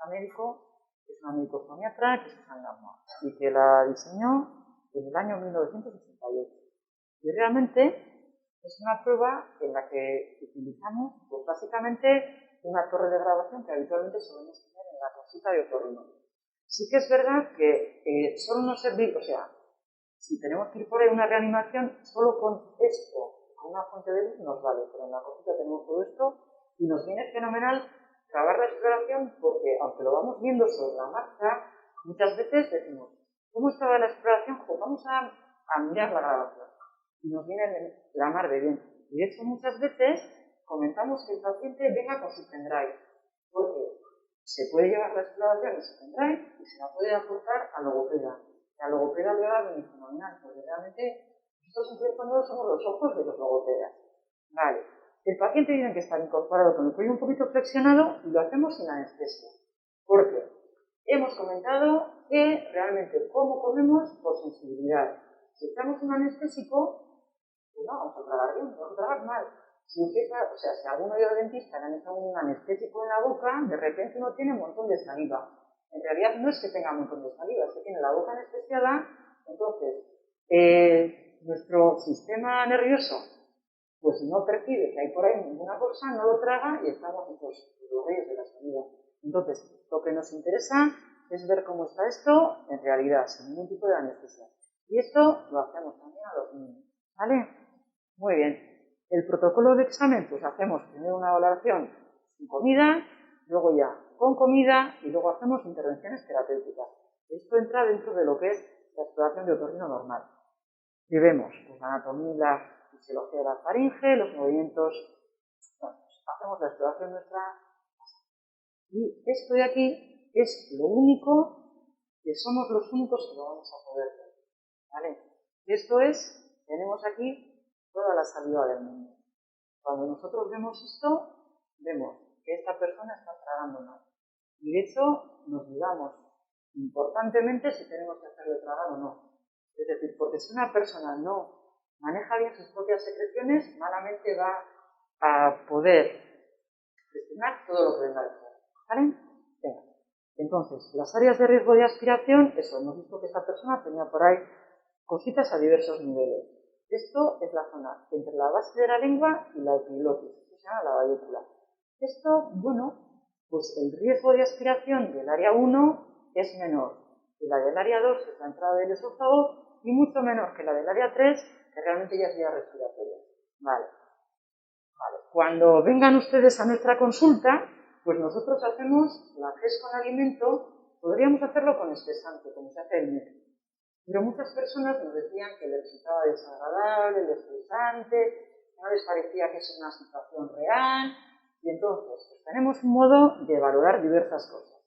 Speaker 1: médico, que es una médico-foniatra que se llama y que la diseñó en el año 1988. Y realmente es una prueba en la que utilizamos, pues básicamente, una torre de grabación que habitualmente solemos tener en la consulta de otorrino. Sí que es verdad que solo nos sirve, o sea, si tenemos que ir por ahí una reanimación, solo con esto, con una fuente de luz nos vale, pero en la consulta tenemos todo esto y nos viene fenomenal grabar la exploración porque, aunque lo vamos viendo sobre la marcha, muchas veces decimos, ¿cómo estaba la exploración? Pues vamos a mirar la grabación. Y nos viene la mar de bien. Y de hecho, muchas veces comentamos que el paciente venga con su pendrive, porque se puede llevar la exploración en su pendrive y se la puede aportar al logopeda. La logopeda le va a venir fenomenal, porque realmente nosotros en el fondo somos los ojos de los logopedas. Vale. El paciente tiene que estar incorporado con el cuello un poquito flexionado y lo hacemos sin anestesia. ¿Por qué? Hemos comentado que realmente cómo comemos por sensibilidad. Si echamos un anestésico, pues no vamos a tragar bien, vamos a tragar mal. Si alguno de los dentistas le han hecho un anestésico en la boca, de repente uno tiene un montón de saliva. En realidad no es que tenga un montón de saliva, es que tiene la boca anestesiada, entonces nuestro sistema nervioso, pues si no percibe que hay por ahí ninguna cosa, no lo traga y estamos en los reyes de la saliva. Entonces, lo que nos interesa es ver cómo está esto en realidad, sin ningún tipo de anestesia. Y esto lo hacemos también a los niños, ¿vale? Muy bien. El protocolo de examen, pues hacemos primero una valoración sin comida, luego ya con comida y luego hacemos intervenciones terapéuticas. Esto entra dentro de lo que es la exploración de otorrino normal. Y vemos pues, la anatomía y la fisiología de la faringe, los movimientos, bueno, pues, hacemos la exploración nuestra. Y esto de aquí es lo único que somos los únicos que lo vamos a poder ver. ¿Vale? Esto es, tenemos aquí toda la saliva del mundo. Cuando nosotros vemos esto, vemos que esta persona está tragando mal. Y de hecho, nos dudamos importantemente si tenemos que hacerle tragar o no. Es decir, porque si una persona no maneja bien sus propias secreciones, malamente va a poder gestionar todo lo que venga después. ¿Vale? Venga. Entonces, las áreas de riesgo de aspiración, eso, hemos visto que esta persona tenía por ahí cositas a diversos niveles. Esto es la zona entre la base de la lengua y la epiglotis, que se llama la bayécula. Esto, bueno, pues el riesgo de aspiración del área 1 es menor que la del área 2, que es la entrada del esófago, y mucho menor que la del área 3, que realmente ya es vía respiratoria. Vale. Cuando vengan ustedes a nuestra consulta, pues nosotros hacemos la FES con alimento, podríamos hacerlo con espesante, como se hace el MEC. Pero muchas personas nos decían que les resultaba desagradable, estresante, no les parecía que es una situación real, y entonces pues, tenemos un modo de valorar diversas cosas.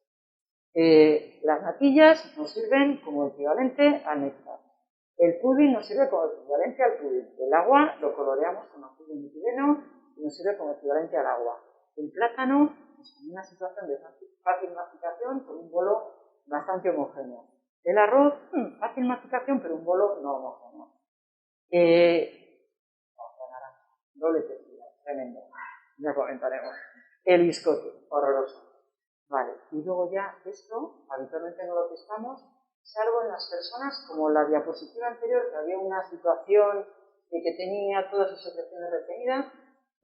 Speaker 1: Las natillas nos sirven como equivalente al néctar. El pudding nos sirve como equivalente al pudding. El agua lo coloreamos con azul de metileno y nos sirve como equivalente al agua. El plátano, pues, en una situación de fácil masticación, con un bolo bastante homogéneo. El arroz, fácil masticación, pero un bolo no homogéneo. Doble textura, tremendo. Ya comentaremos. El biscote, horroroso. Vale, y luego ya esto, habitualmente no lo testamos, salvo en las personas como la diapositiva anterior, que había una situación de que tenía todas sus secreciones retenidas.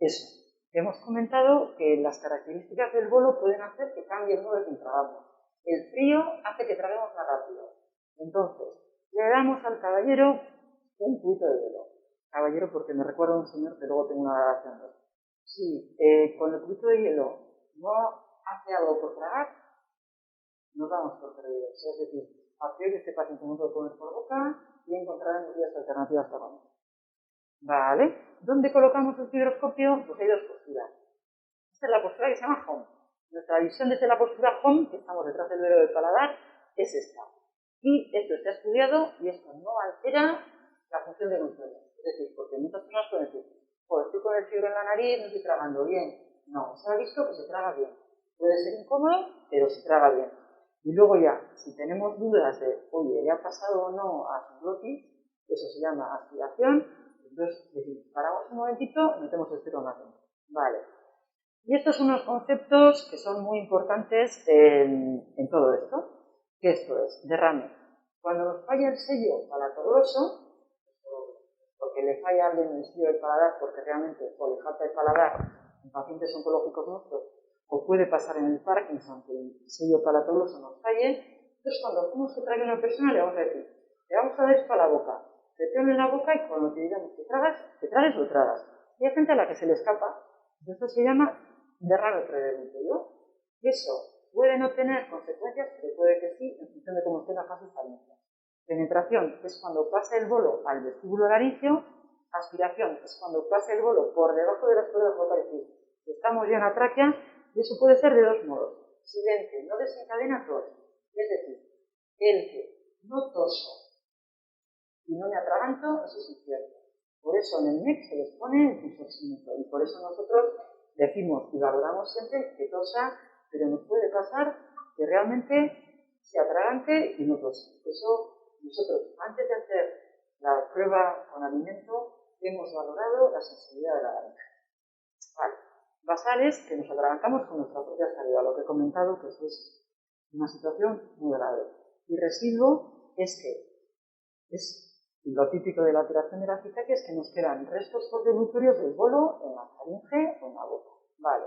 Speaker 1: Eso. Hemos comentado que las características del bolo pueden hacer que cambie el modo de que tragamos. El frío hace que traguemos más rápido. Entonces, le damos al caballero un cubito de hielo. Caballero, porque me recuerda a un señor que luego tengo una grabación de él. Si con el cubito de hielo no hace algo por tragar, nos damos por perdidos. Es decir, a priori este paciente no puede comer por boca y encontraremos vías alternativas para comer. Vale. ¿Dónde colocamos el fibroscopio? Pues hay dos posturas. Esta es la postura que se llama home. Nuestra visión desde la postura home, que estamos detrás del velo del paladar, es esta. Y esto está estudiado y esto no altera la función del usuario. Es decir, porque muchas personas pueden decir, pues estoy con el fibro en la nariz, no estoy tragando bien. No, se ha visto que se traga bien. Puede ser incómodo, pero se traga bien. Y luego ya, si tenemos dudas de, oye, ¿le ha pasado o no a su glotis? Eso se llama aspiración. Entonces, decimos, paramos un momentito, metemos el espirometro. Vale. Y estos son unos conceptos que son muy importantes en todo esto. ¿Qué esto es? Derrame. Cuando nos falla el sello palatogloso, porque le falla al en el sello del paladar, porque realmente o le falta el paladar en pacientes oncológicos nuestros, o puede pasar en el Parkinson que el sello palatogloso nos falle. Entonces, cuando hacemos que trague a una persona, le vamos a decir, le vamos a dar esto a la boca, te pone en la boca y cuando te digamos que tragues o tragas. Y hay gente a la que se le escapa. Esto se llama derrame preventivo. Eso puede no tener consecuencias, pero puede que sí, en función de cómo esté la fase faríngea. Penetración es cuando pasa el bolo al vestíbulo laríngeo. Aspiración es cuando pasa el bolo por debajo de las cuerdas vocales. Estamos ya en la tráquea y eso puede ser de dos modos. Silente no desencadena tos. Es decir, el que no toso y no me atraganto, eso es cierto. Por eso en el MEC se les pone el pulsoxímetro y por eso nosotros decimos y valoramos siempre que tosa, pero nos puede pasar que realmente sea atragante y no tosa. Eso nosotros, antes de hacer la prueba con alimento, hemos valorado la sensibilidad de la laringe. Vale. Basales, que nos atragantamos con nuestra propia saliva, lo que he comentado, que eso es una situación muy grave. Y residuo es que es lo típico de la alteración de la citaquia, es que nos quedan restos postdilutorios del bolo en la faringe o en la boca. Vale.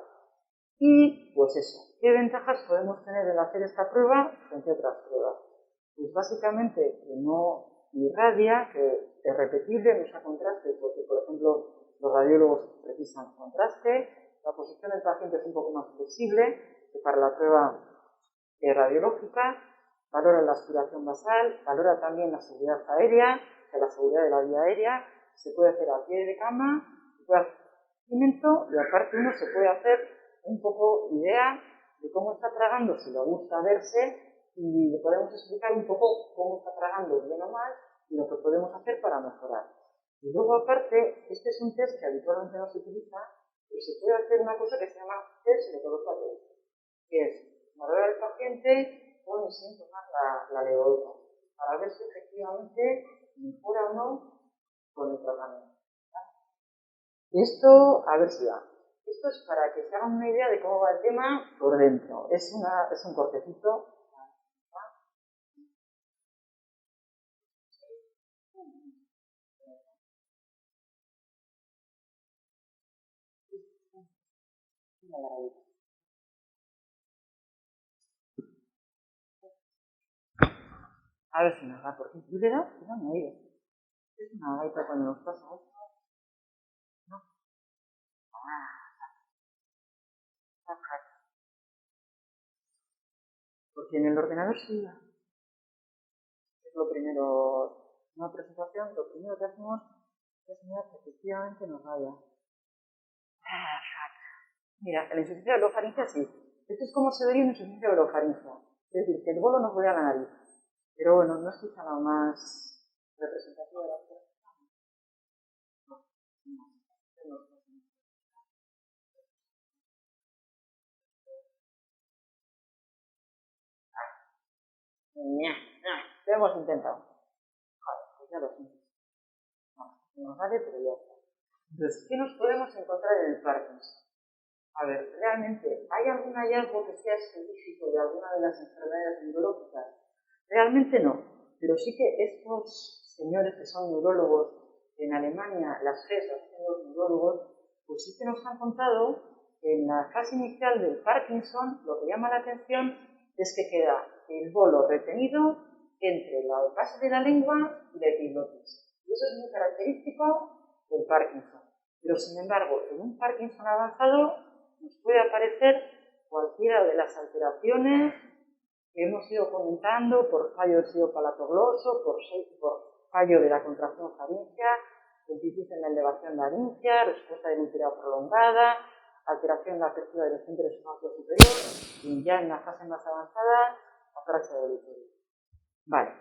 Speaker 1: Y pues eso, ¿qué ventajas podemos tener al hacer esta prueba frente a otras pruebas? Pues básicamente que no irradia, que es repetible, no usa contraste, porque por ejemplo los radiólogos precisan contraste, la posición del paciente es un poco más flexible que para la prueba radiológica, valora la aspiración basal, valora también la seguridad aérea, o sea, la seguridad de la vía aérea, se puede hacer a pie de cama, se puede hacer alimento y aparte uno se puede hacer un poco idea de cómo está tragando, si le gusta verse y le podemos explicar un poco cómo está tragando bien o mal y lo que podemos hacer para mejorar. Y luego aparte, este es un test que habitualmente no se utiliza, pero se puede hacer una cosa que se llama test de color, que es valorar al paciente con y sin tomar la levodopa, para ver si efectivamente mejora o no con el tratamiento. Esto, a ver si va. Esto es para que se hagan una idea de cómo va el tema por dentro. Es un cortecito. A ver si nos da, porque yo le da y no me ha ido. Es una gaita cuando nos pasa esto. No. Porque en el ordenador sí iba. Es lo primero, una presentación, lo primero que hacemos es mirar que efectivamente nos vaya. Mira, en la insuficiencia orofaringea sí. Esto es como se vería en insuficiencia orofaringea. Es decir, que el bolo nos vuelve a la nariz. Pero bueno, no es quizá lo más representativo de la cosa. Lo hemos intentado. Vale, pues ya lo siento. No nos vale, pero ya está. Entonces, ¿qué nos podemos encontrar en el Parkinson? A ver, realmente, ¿hay algún hallazgo que sea específico de alguna de las enfermedades neurológicas? Realmente no, pero sí que estos señores que son neurólogos en Alemania, las FES, los neurólogos, pues sí que nos han contado que en la fase inicial del Parkinson lo que llama la atención es que queda el bolo retenido entre la base de la lengua y la epiglotis. Y eso es muy característico del Parkinson. Pero sin embargo, en un Parkinson avanzado nos puede aparecer cualquiera de las alteraciones que hemos ido comentando por fallo del sello palatogloso, por fallo de la contracción faríngea, lentitud en la elevación laríngea, respuesta delútera prolongada, alteración en la apertura del esfínter esofágico superior y ya en la fase más avanzada, apraxia delútera. Vale.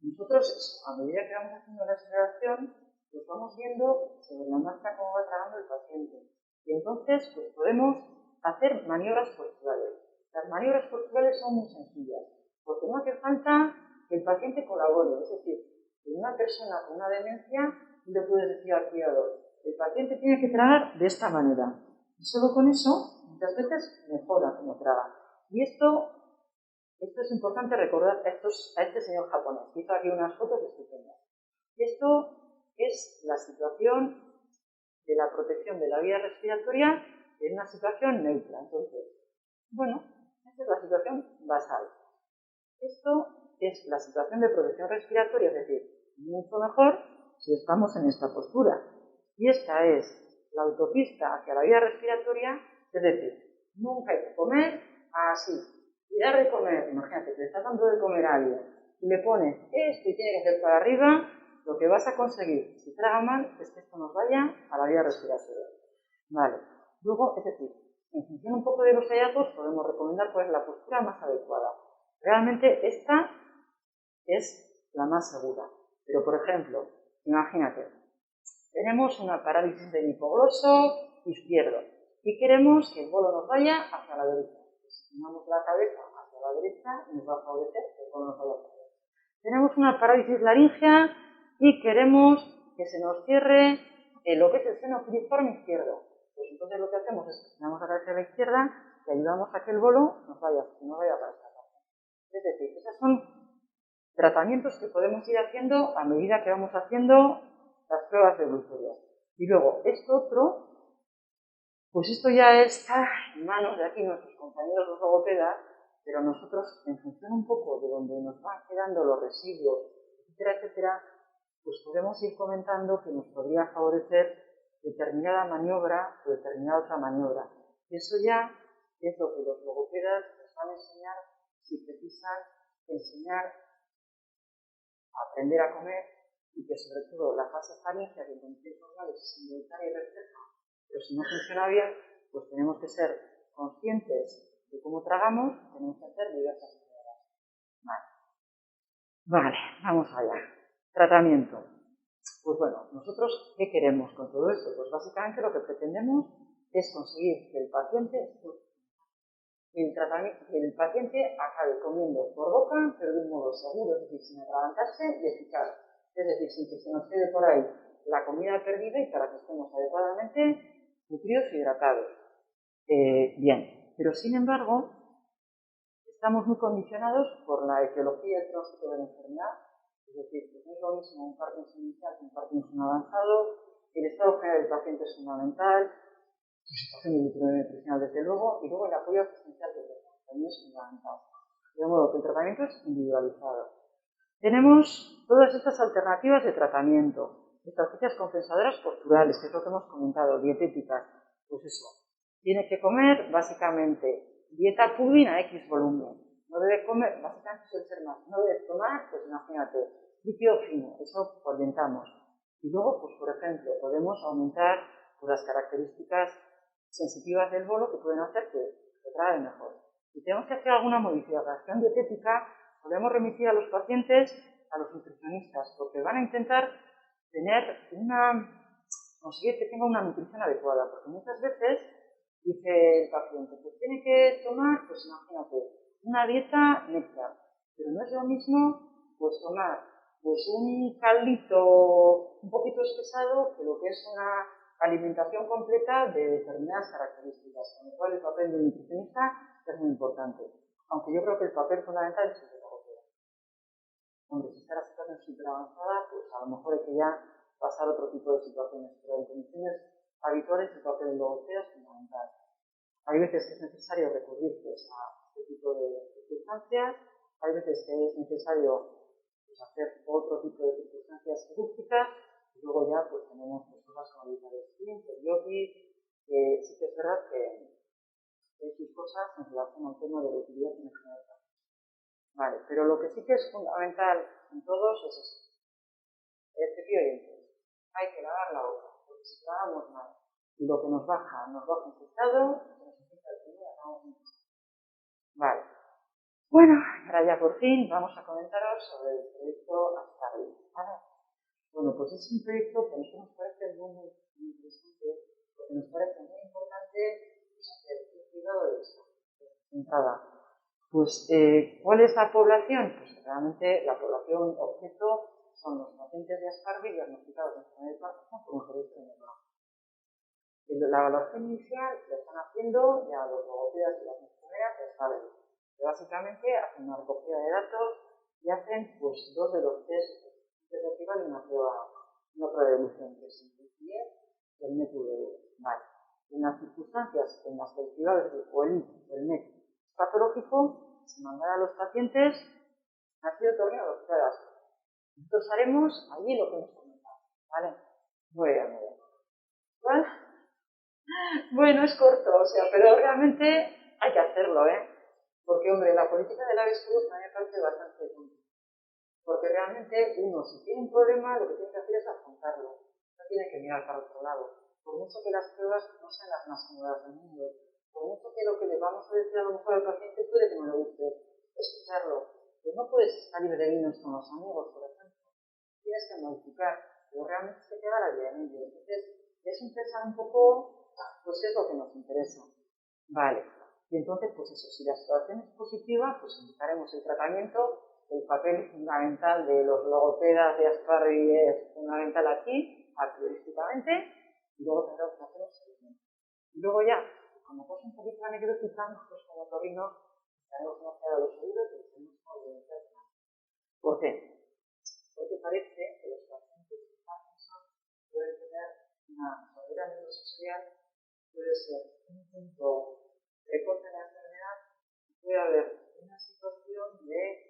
Speaker 1: Nosotros, a medida que vamos haciendo la exploración, pues vamos viendo sobre la marcha cómo va tragando el paciente. Y entonces, pues podemos hacer maniobras posturales. Las maniobras posturales son muy sencillas, porque no hace falta que el paciente colabore. Es decir, En una persona con una demencia, tú le puedes decir al cuidador, el paciente tiene que tragar de esta manera. Y solo con eso, muchas veces mejora como traga. Y esto es importante recordar a este señor japonés, que hizo aquí unas fotos estupendas. Esto es la situación de la protección de la vía respiratoria en una situación neutra. Entonces, bueno, esta es la situación basal. Esto es la situación de protección respiratoria, es decir, mucho mejor si estamos en esta postura. Y esta es la autopista hacia la vía respiratoria, es decir, nunca hay que comer así. Y dar de comer, imagínate, te estás dando de comer a alguien y le pones esto y tiene que ser para arriba, lo que vas a conseguir, si traga mal, es que esto nos vaya a la vía respiratoria. Vale. Luego, es decir, en función un poco de los hallazgos, podemos recomendar cuál es la postura más adecuada. Realmente esta es la más segura. Pero, por ejemplo, imagínate, tenemos una parálisis del hipogloso izquierdo y queremos que el bolo nos vaya hacia la derecha. Si ponemos la cabeza hacia la derecha, nos va a favorecer que el bolo nos vaya hacia la derecha. Tenemos una parálisis laringea y queremos que se nos cierre lo que es el seno piriforme izquierdo. Pues entonces lo que hacemos es que tiramos la cabeza a la izquierda y ayudamos a que el bolo nos vaya para esta parte. Es decir, esos son tratamientos que podemos ir haciendo a medida que vamos haciendo las pruebas de glucoria. Y luego, esto otro, pues esto ya está en manos de aquí nuestros compañeros los logopedas, pero nosotros, en función un poco de donde nos van quedando los residuos, etcétera, etcétera, pues podemos ir comentando que nos podría favorecer determinada maniobra o determinada otra maniobra. Eso ya es lo que los logopedas nos van a enseñar si precisan enseñar a aprender a comer y que sobre todo la fase faríngea que en condiciones normales es involuntaria y refleja, pero si no funciona bien, pues tenemos que ser conscientes de cómo tragamos, tenemos que hacer diversas maneras. Vale, vamos allá. Tratamiento. Pues bueno, nosotros, ¿qué queremos con todo esto? Pues básicamente lo que pretendemos es conseguir que el paciente acabe comiendo por boca, pero de un modo seguro, es decir, sin atragantarse y eficaz. Es decir, sin que se nos quede por ahí la comida perdida y para que estemos adecuadamente nutridos y hidratados. Bien, pero sin embargo, estamos muy condicionados por la etiología y el tránsito de la enfermedad. Es decir, que no es lo mismo un Parkinson inicial que un Parkinson avanzado. El estado general del paciente es fundamental, su situación nutricional desde luego, y luego el apoyo asistencial del paciente también es fundamental. De modo que el tratamiento es individualizado. Tenemos todas estas alternativas de tratamiento, estrategias compensadoras posturales, que es lo que hemos comentado, dietéticas, pues eso. Tiene que comer básicamente dieta pudding a X volumen. No debe comer, básicamente suele ser más, no debe tomar, pues imagínate, líquido fino, eso orientamos. Y luego, pues por ejemplo, podemos aumentar pues, las características sensitivas del bolo que pueden hacer que se trague mejor. Si tenemos que hacer alguna modificación dietética, podemos remitir a los pacientes a los nutricionistas, porque van a intentar conseguir que tenga una nutrición adecuada, porque muchas veces dice el paciente, pues tiene que tomar, pues imagínate, una dieta néctar, pero no es lo mismo pues tomar pues un caldito un poquito espesado que lo que es una alimentación completa de determinadas características, con lo cual el papel del nutricionista es muy importante, aunque yo creo que el papel fundamental es el de la logopeda. Hombre, si está la situación súper avanzada, pues a lo mejor hay que ya pasar otro tipo de situaciones, pero en condiciones habituales el papel del logopeda es fundamental. Hay veces que es necesario recurrir pues, a este tipo de circunstancias, hay veces que es necesario pues, hacer otro tipo de circunstancias quirúrgicas, y luego ya pues tenemos pues, cosas como dieta de skin, periosis, que sí que es verdad que hay sus cosas en relación al tema de la utilidad en general. Vale, pero lo que sí que es fundamental en todos es esto. El cepillo de dientes. Hay que lavar la boca, porque si lavamos mal y lo que nos baja infectado, se nos infecta el pulmón y acabamos infectados. Vale. Bueno, ahora ya por fin vamos a comentaros sobre el proyecto Astardi. ¿Vale? Bueno, pues es un proyecto que a nosotros nos parece muy interesante, porque nos parece muy importante pues, hacer un cuidado de eso. Entrada. Pues, ¿cuál es la población? Pues realmente la población objeto son los pacientes de Asparvi diagnosticados de enfermedad de Parkinson con un registro neurológico. La evaluación inicial la están haciendo ya los logopedas y las enfermeras de Asparvi, que básicamente hacen una recogida de datos y hacen pues 2 de los test de y una prueba de evolución, que es el TIE y el MET-V. Vale. En las circunstancias en las que el cribado o el MET es patológico, se mandará a los pacientes ha sido torneo de pruebas. Nosotros haremos allí lo que hemos comentado, ¿vale? Muy bien. ¿Vale? Bueno, es corto, o sea, pero realmente hay que hacerlo, ¿eh? Porque, hombre, la política del avestruz a mí me parece bastante tonta. Porque realmente uno, si tiene un problema, lo que tiene que hacer es afrontarlo. No tiene que mirar para otro lado. Por mucho que las pruebas no sean las más cómodas del mundo, por mucho que lo que le vamos a decir a lo mejor al paciente puede que no le guste escucharlo, pues no puedes salir de vinos con los amigos, por ejemplo. Tienes que modificar, pero realmente se queda la vida en ello. Entonces, es un pensar un poco, pues qué es lo que nos interesa. Vale. Y entonces, pues eso, si la situación es positiva, pues indicaremos el tratamiento. El papel fundamental de los logopedas de Asparvi es fundamental aquí, arqueológicamente, y luego tendremos que hacer un seguimiento. Y luego ya, como cosa un poquito anecdótica, nosotros como torrinos tenemos una de los oídos y tenemos una audiencia. ¿Por qué? Porque parece que los pacientes de Parkinson pueden tener una sordera neurosensorial, puede ser un punto precoz de la enfermedad, y puede haber una situación de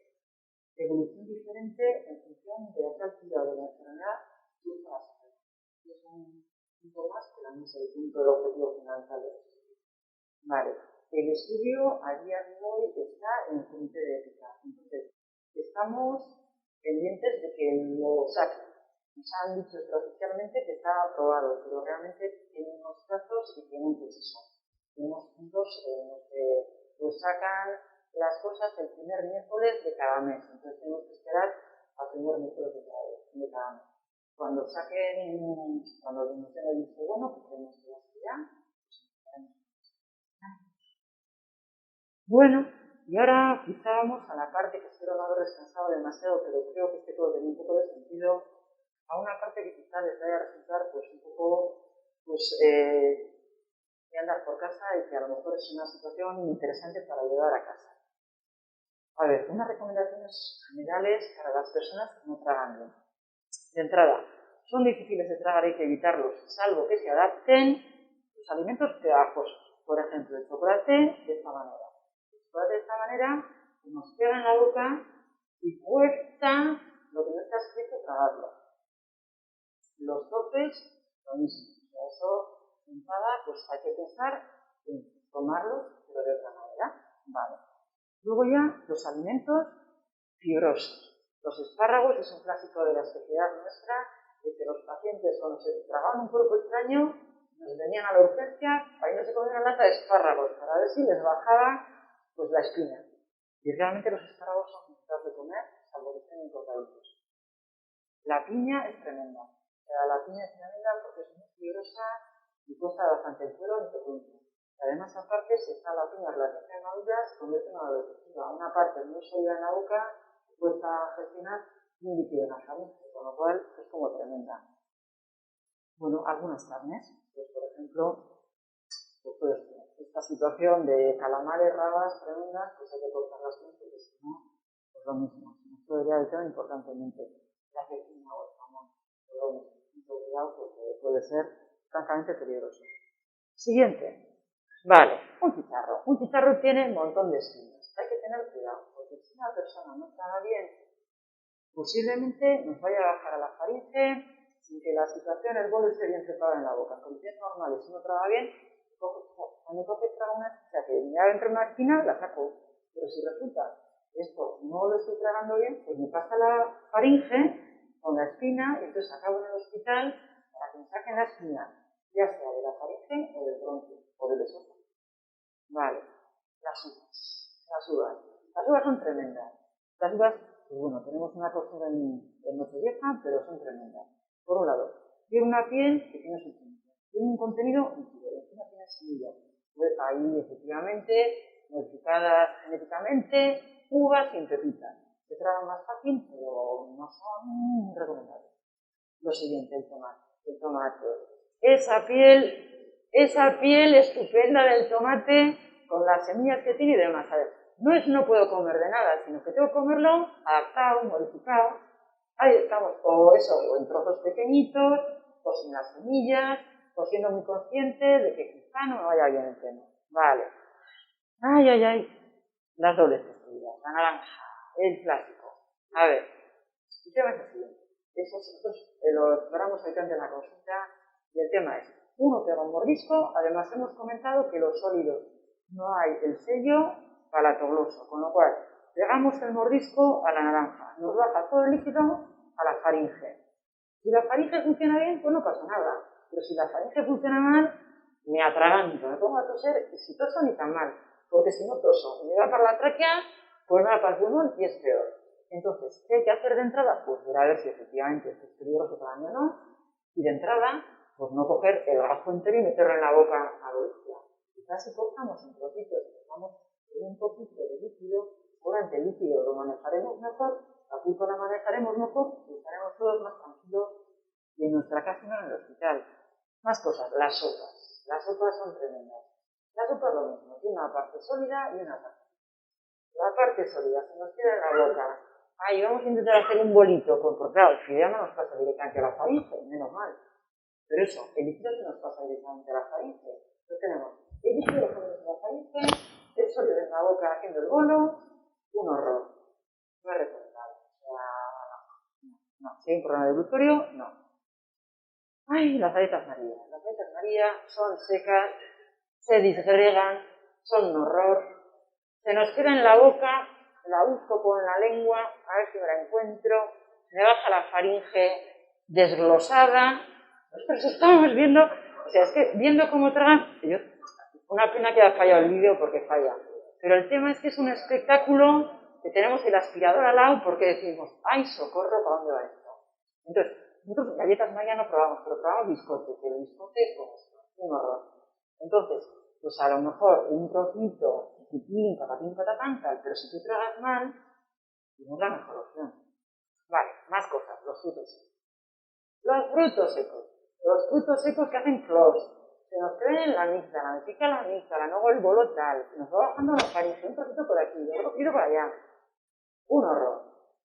Speaker 1: evolución diferente en función de la calidad de la enfermedad y de la salud. Es un punto más que también es el punto del objetivo fundamental del estudio. Vale, el estudio a día de hoy está en el comité de ética. Entonces, estamos pendientes de que lo saquen. Nos han dicho extraoficialmente que está aprobado, pero realmente tienen unos plazos y tienen pues eso. Unos puntos en los que pues sacan las cosas el primer miércoles de cada mes. Entonces tenemos que esperar al primer miércoles de cada mes. Cuando saquen, cuando nos den el visto bueno, pues tenemos que ya. Bueno, y ahora quizá vamos a la parte que espero no haber descansado demasiado, pero creo que este todo tenía un poco de sentido, a una parte que quizá les vaya a resultar pues un poco de andar por casa y que a lo mejor es una situación interesante para llevar a casa. A ver, unas recomendaciones generales para las personas que no tragan bien. De entrada, son difíciles de tragar, hay que evitarlos, salvo que se adapten los alimentos pegajosos. Por ejemplo, el chocolate de esta manera. El chocolate de esta manera nos pega en la boca y cuesta lo que no está escrito tragarlo. Los topes, lo mismo. Eso, de entrada, pues hay que pensar en tomarlos, pero de otra manera. Vale. Luego ya, los alimentos fibrosos. Los espárragos es un clásico de la especialidad nuestra, de que los pacientes cuando se tragaban un cuerpo extraño nos venían a la urgencia, ahí no se comían una lata de espárragos para ver si les bajaba pues la espina. Y realmente los espárragos son complicados de comer, salvo que estén incorporados. La piña es tremenda. O sea, la piña es tremenda porque es muy fibrosa y cuesta bastante el suelo en este punto. Además, aparte, si está la piña relativamente madura, se convierte en una adolescencia. Una parte muy sólida en la boca cuesta gestionar un líquido nasal, con lo cual es como tremenda. Bueno, algunas carnes, pues por ejemplo, pues esta situación de calamares, rabas tremendas, pues hay que cortarlas bien, porque si no, pues lo mismo. Esto debería de ser importantemente la cecina o el jamón, pero mucho cuidado porque puede ser francamente peligroso. Siguiente. Vale, un chicharro. Un chicharro tiene un montón de espinas. Hay que tener cuidado, porque si una persona no traga bien, posiblemente nos vaya a bajar a la faringe sin que la situación, el bolo esté bien separado en la boca. En condiciones normales, si no traga bien, cuando toque traga una espina que me entra una espina, la saco. Pero si resulta que esto no lo estoy tragando bien, pues me pasa la faringe con la espina y entonces acabo en el hospital para que me saquen la espina, ya sea de la faringe o del bronquio o del esófago. Vale, las uvas. Las uvas son tremendas. Las uvas, pues bueno, tenemos una costumbre en Nochevieja, pero son tremendas. Por un lado, tiene una piel que tiene su punto. Tiene un contenido líquido, encima tiene semillas. Pues ahí, efectivamente, modificadas genéticamente, uvas sin pepitas. se tragan más fácil, pero no son recomendables. Lo siguiente, el tomate. El tomate. Esa piel estupenda del tomate, con las semillas que tiene y demás. A ver, no es no puedo comer de nada, sino que tengo que comerlo adaptado, modificado. Ahí estamos, o eso, o en trozos pequeñitos, o sin las semillas, o siendo muy consciente de que quizá no me vaya bien el tema. Vale. Ay. Las dobles texturas, la naranja, el clásico. A ver, el tema es el siguiente. Nosotros los gramos habitantes de la consulta, y el tema es, uno pega un mordisco, además hemos comentado que los sólidos no hay el sello palatogloso, con lo cual pegamos el mordisco a la naranja, nos baja todo el líquido a la faringe. Si la faringe funciona bien, pues no pasa nada, pero si la faringe funciona mal, me atraganto, me pongo a toser, y si toso ni tan mal, porque si no toso y me va para la tráquea, pues me va para el pulmón y es peor. Entonces, ¿qué hay que hacer de entrada? Pues ver a ver si efectivamente esto es peligroso para mí o no, y de entrada, pues no coger el gajo entero y meterlo en la boca a lo bestia. Quizás si cortamos en trocitos y dejamos un poquito de líquido, durante el líquido lo manejaremos mejor, la pulpa la manejaremos mejor y estaremos todos más tranquilos y en nuestra casa no en el hospital. Más cosas, las sopas. Las sopas son tremendas. La sopa es lo mismo, tiene una parte sólida y una parte. La parte sólida se nos queda en la boca. Ahí vamos a intentar hacer un bolito, porque claro, el fideo no nos pasa directamente a la faringe, menos mal. Pero eso, el líquido se nos pasa directamente a la faringe. Entonces tenemos el líquido en la faringe, el sólido en la boca haciendo el bolo, un horror. No es recomendable. O sea, no. Si hay un problema de glutorio, no. Ay, las galletas María. Las galletas María son secas, se disgregan, son un horror. Se nos queda en la boca, la busco con la lengua, a ver si me la encuentro, me baja la faringe desglosada. Nosotros estamos viendo, o sea, es que viendo cómo tragan, una pena que haya fallado el vídeo porque falla, pero el tema es que es un espectáculo que tenemos el aspirador al lado porque decimos, ¡ay, socorro! ¿Para dónde va esto? Entonces, nosotros galletas María no probamos, pero probamos biscote, que el biscote es como un horror. Entonces, pues a lo mejor un trocito, chiquitín, patapán, tal, pero si tú tragas mal, no es la mejor opción. Vale, más cosas, los frutos secos. Los frutos secos. Los frutos secos que hacen close. Se nos quedan en la amígdala, me pica la amígdala, luego el bolo tal, se nos va bajando la faringe, un trocito por aquí, otro trocito por allá. Un horror.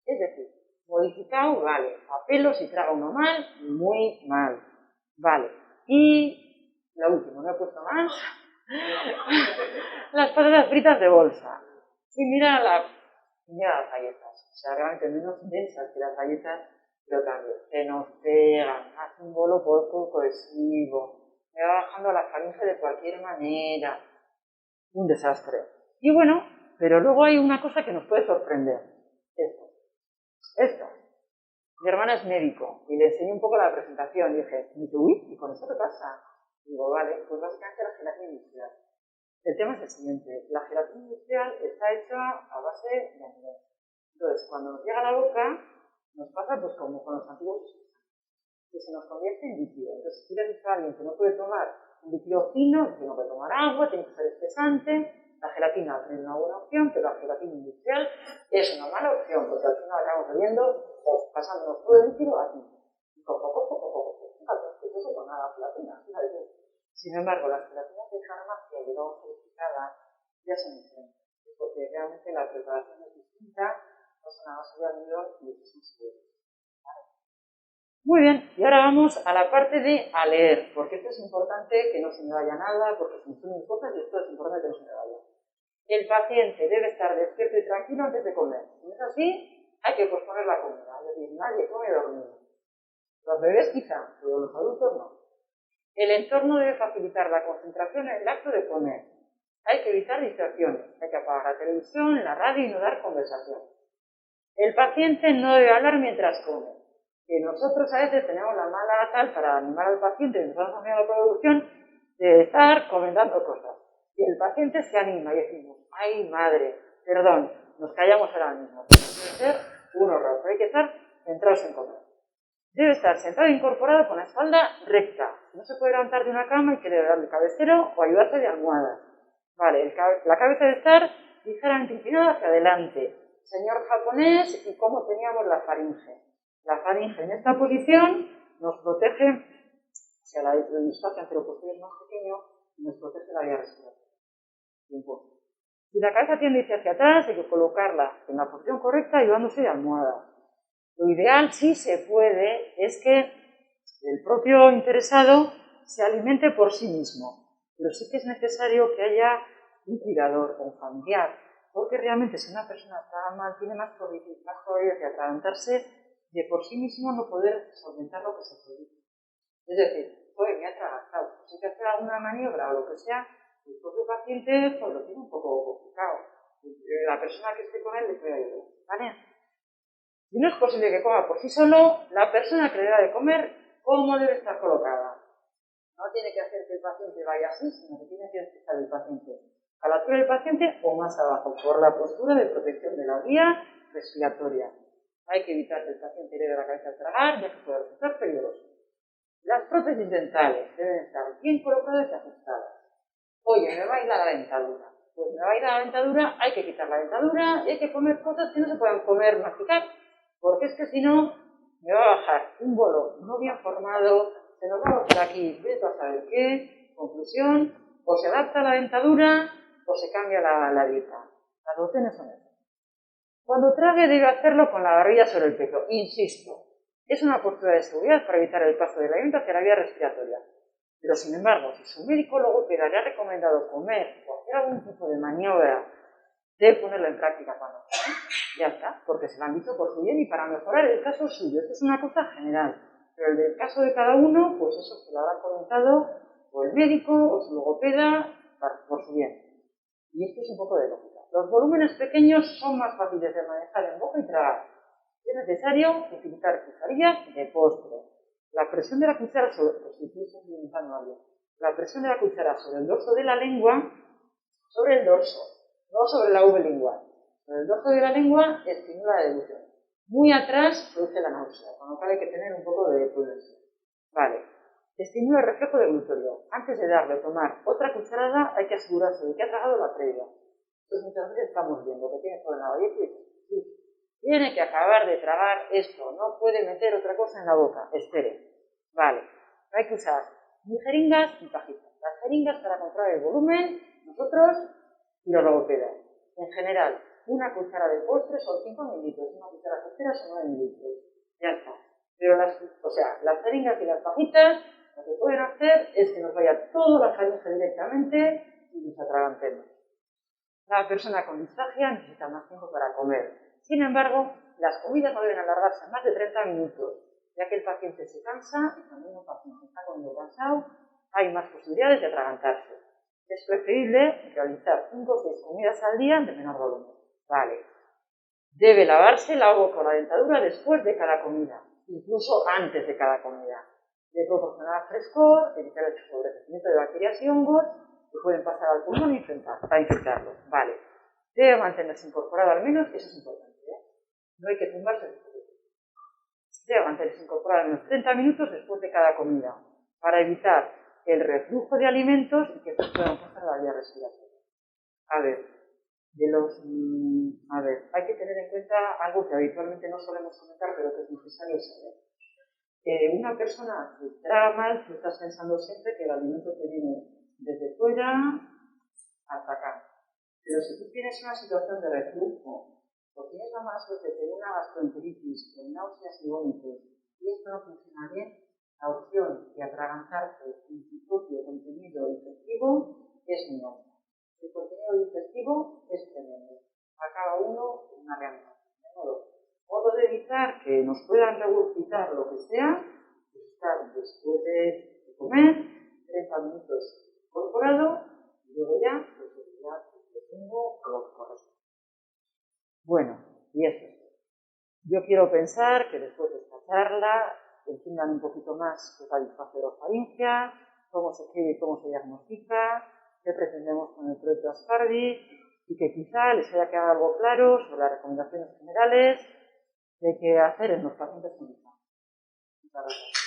Speaker 1: Es decir, modificado, vale. A pelo si traga uno mal, muy mal. Vale. Y lo último, no he puesto más. Las patatas fritas de bolsa. Sí, mira las galletas. O sea, realmente menos densas que las galletas, pero también se nos pegan, hace un bolo poco cohesivo, me va bajando la faringe de cualquier manera. Un desastre. Y bueno, pero luego hay una cosa que nos puede sorprender. Esto. Mi hermana es médico y le enseñé un poco la presentación y dije, uy, ¿y con esto qué pasa? Digo, vale, pues básicamente la gelatina industrial. El tema es el siguiente, la gelatina industrial está hecha a base de amiloides. Entonces, cuando nos llega a la boca, nos pasa pues como con los antiguos, que se nos convierte en líquido. Entonces, si quieres decir a alguien que no puede tomar un líquido fino, que no puede tomar agua, tiene que ser espesante, la gelatina es una buena opción, pero la gelatina industrial es una mala opción, porque al final acabamos bebiendo o pasándonos todo el líquido aquí. Eso con nada gelatina, fíjate. Sin embargo, las gelatinas de farmacia y luego certificadas ya son diferentes, porque realmente la preparación es distinta, no son a base de almidón y eso es seguros. ¿Vale? Muy bien, y ahora vamos a la parte de a leer, porque esto es importante que no se me vaya nada, porque funcionan cosas y esto es importante que no se me vaya. El paciente debe estar despierto y tranquilo antes de comer. Si no es así, hay que posponer la comida, es decir, nadie come dormido. Los bebés quizá, pero los adultos no. El entorno debe facilitar la concentración en el acto de comer. Hay que evitar distracciones. Hay que apagar la televisión, la radio y no dar conversación. El paciente no debe hablar mientras come. Que nosotros a veces tenemos la mala tal para animar al paciente y nos estamos haciendo la producción de estar comentando cosas. Y el paciente se anima y decimos, ¡ay madre! Perdón, nos callamos ahora mismo. Debe ser un horror, pero hay que estar centrados en comer. Debe estar sentado e incorporado con la espalda recta. No se puede levantar de una cama y querer darle cabecero o ayudarse de almohada. Vale, la cabeza debe estar ligeramente inclinada hacia adelante.
Speaker 2: señor japonés y cómo teníamos la faringe. La faringe en esta posición nos protege, o sea, el espacio anteroposterior es más pequeño y nos protege la vía respiratoria. Si la cabeza tiende hacia atrás, hay que colocarla en la posición correcta llevándose de almohada. Lo ideal, si se puede, es que el propio interesado se alimente por sí mismo, pero sí que es necesario que haya un cuidador o un familiar, porque realmente si una persona está mal, tiene más probabilidades de atragantarse de por sí mismo no poder solventar lo que se produce. Es decir, me ha atragantado, si hay que hacer alguna maniobra o lo que sea, el propio paciente pues, lo tiene un poco complicado. La persona que esté con él le puede ayudar, ¿vale? Si no es posible que coma por sí solo, la persona que le da de comer, ¿cómo debe estar colocada? No tiene que hacer que el paciente vaya así, sino que tiene que estar el paciente a la altura del paciente o más abajo, por la postura de protección de la vía respiratoria. Hay que evitar que el paciente eleve la cabeza al tragar, ya que puede resultar peligroso. Las prótesis dentales deben estar bien colocadas y ajustadas. Oye, me va a ir la dentadura. Pues me va a ir la dentadura, hay que quitar la dentadura y hay que comer cosas que no se puedan comer, masticar, porque es que si no, me va a bajar un bolo no bien formado, se nos va a bajar aquí, vete a saber qué, conclusión, o se adapta la dentadura o se cambia la dieta. Las opciones son esas. Cuando trague debe hacerlo con la barbilla sobre el pecho, insisto, es una postura de seguridad para evitar el paso del alimento hacia la vía respiratoria. Pero sin embargo, si su médico logopeda le ha recomendado comer o hacer algún tipo de maniobra, debe ponerlo en práctica cuando come, ya está, porque se lo han dicho por su bien y para mejorar el caso suyo. Esto es una cosa general, pero el caso de cada uno, pues eso se lo habrá comentado o el médico o su logopeda por su bien. Y esto es un poco de lógica. Los volúmenes pequeños son más fáciles de manejar en boca y tragar. Es necesario utilizar cucharillas de postre. La presión de la cuchara sobre, la presión de la cuchara sobre el dorso de la lengua, sobre el dorso, no sobre la V lingual. Sobre el dorso de la lengua estimula la deglución. Muy atrás produce la náusea, con lo cual hay que tener un poco de prudencia. Vale. Estimula el reflejo deglutorio. Antes de darle a tomar otra cucharada, hay que asegurarse de que ha tragado la previa. Entonces muchas veces estamos viendo que tiene todo en la boca y dice, tiene que acabar de tragar esto, no puede meter otra cosa en la boca, espere. Vale, hay que usar ni jeringas ni pajitas. Las jeringas para controlar el volumen, nosotros y los logopedas. En general, una cuchara de postre son 5 mililitros, una cuchara costera son 9 mililitros. Ya está. Pero las jeringas y las pajitas, lo que pueden hacer es que nos vaya toda la faringe directamente y nos atragantemos. La persona con disfagia necesita más tiempo para comer. Sin embargo, las comidas no deben alargarse más de 30 minutos, ya que el paciente se cansa y cuando un paciente está comiendo cansado, hay más posibilidades de atragantarse. Es preferible realizar 5 o 6 comidas al día de menor volumen. Vale. Debe lavarse la boca o la dentadura después de cada comida, incluso antes de cada comida. Debe proporcionar frescor, evitar el sobrecrecimiento de bacterias y hongos que pueden pasar al pulmón para infectarlo. Vale. Debe mantenerse incorporado al menos, eso es importante, no hay que tumbarse de esto. Debe mantenerse incorporado al menos 30 minutos después de cada comida, para evitar el reflujo de alimentos y que estos puedan pasar a la vía respiratoria. Hay que tener en cuenta algo que habitualmente no solemos comentar, pero que es necesario saber. Una persona que traga mal, tú estás pensando siempre que el alimento te viene desde fuera hasta acá. Pero si tú tienes una situación de reflujo, o tienes la mala suerte de tener una gastroenteritis con náuseas y vómitos, y esto no funciona bien, la opción de atragantarte en tu propio contenido digestivo es muy alta. El contenido digestivo es tremendo. A cada uno una realidad. De modo de evitar que nos puedan regurgitar lo que sea, pues estar después de comer 30 minutos incorporado y luego ya, pues ya tengo lo que corresponde. Bueno, y eso. Yo quiero pensar que después de esta charla entiendan un poquito más qué es la disfagia, cómo se escribe y cómo se diagnostica, qué pretendemos con el proyecto Aspardi y que quizá les haya quedado algo claro sobre las recomendaciones generales de qué hacer en los pacientes con disfagia. Muchas gracias.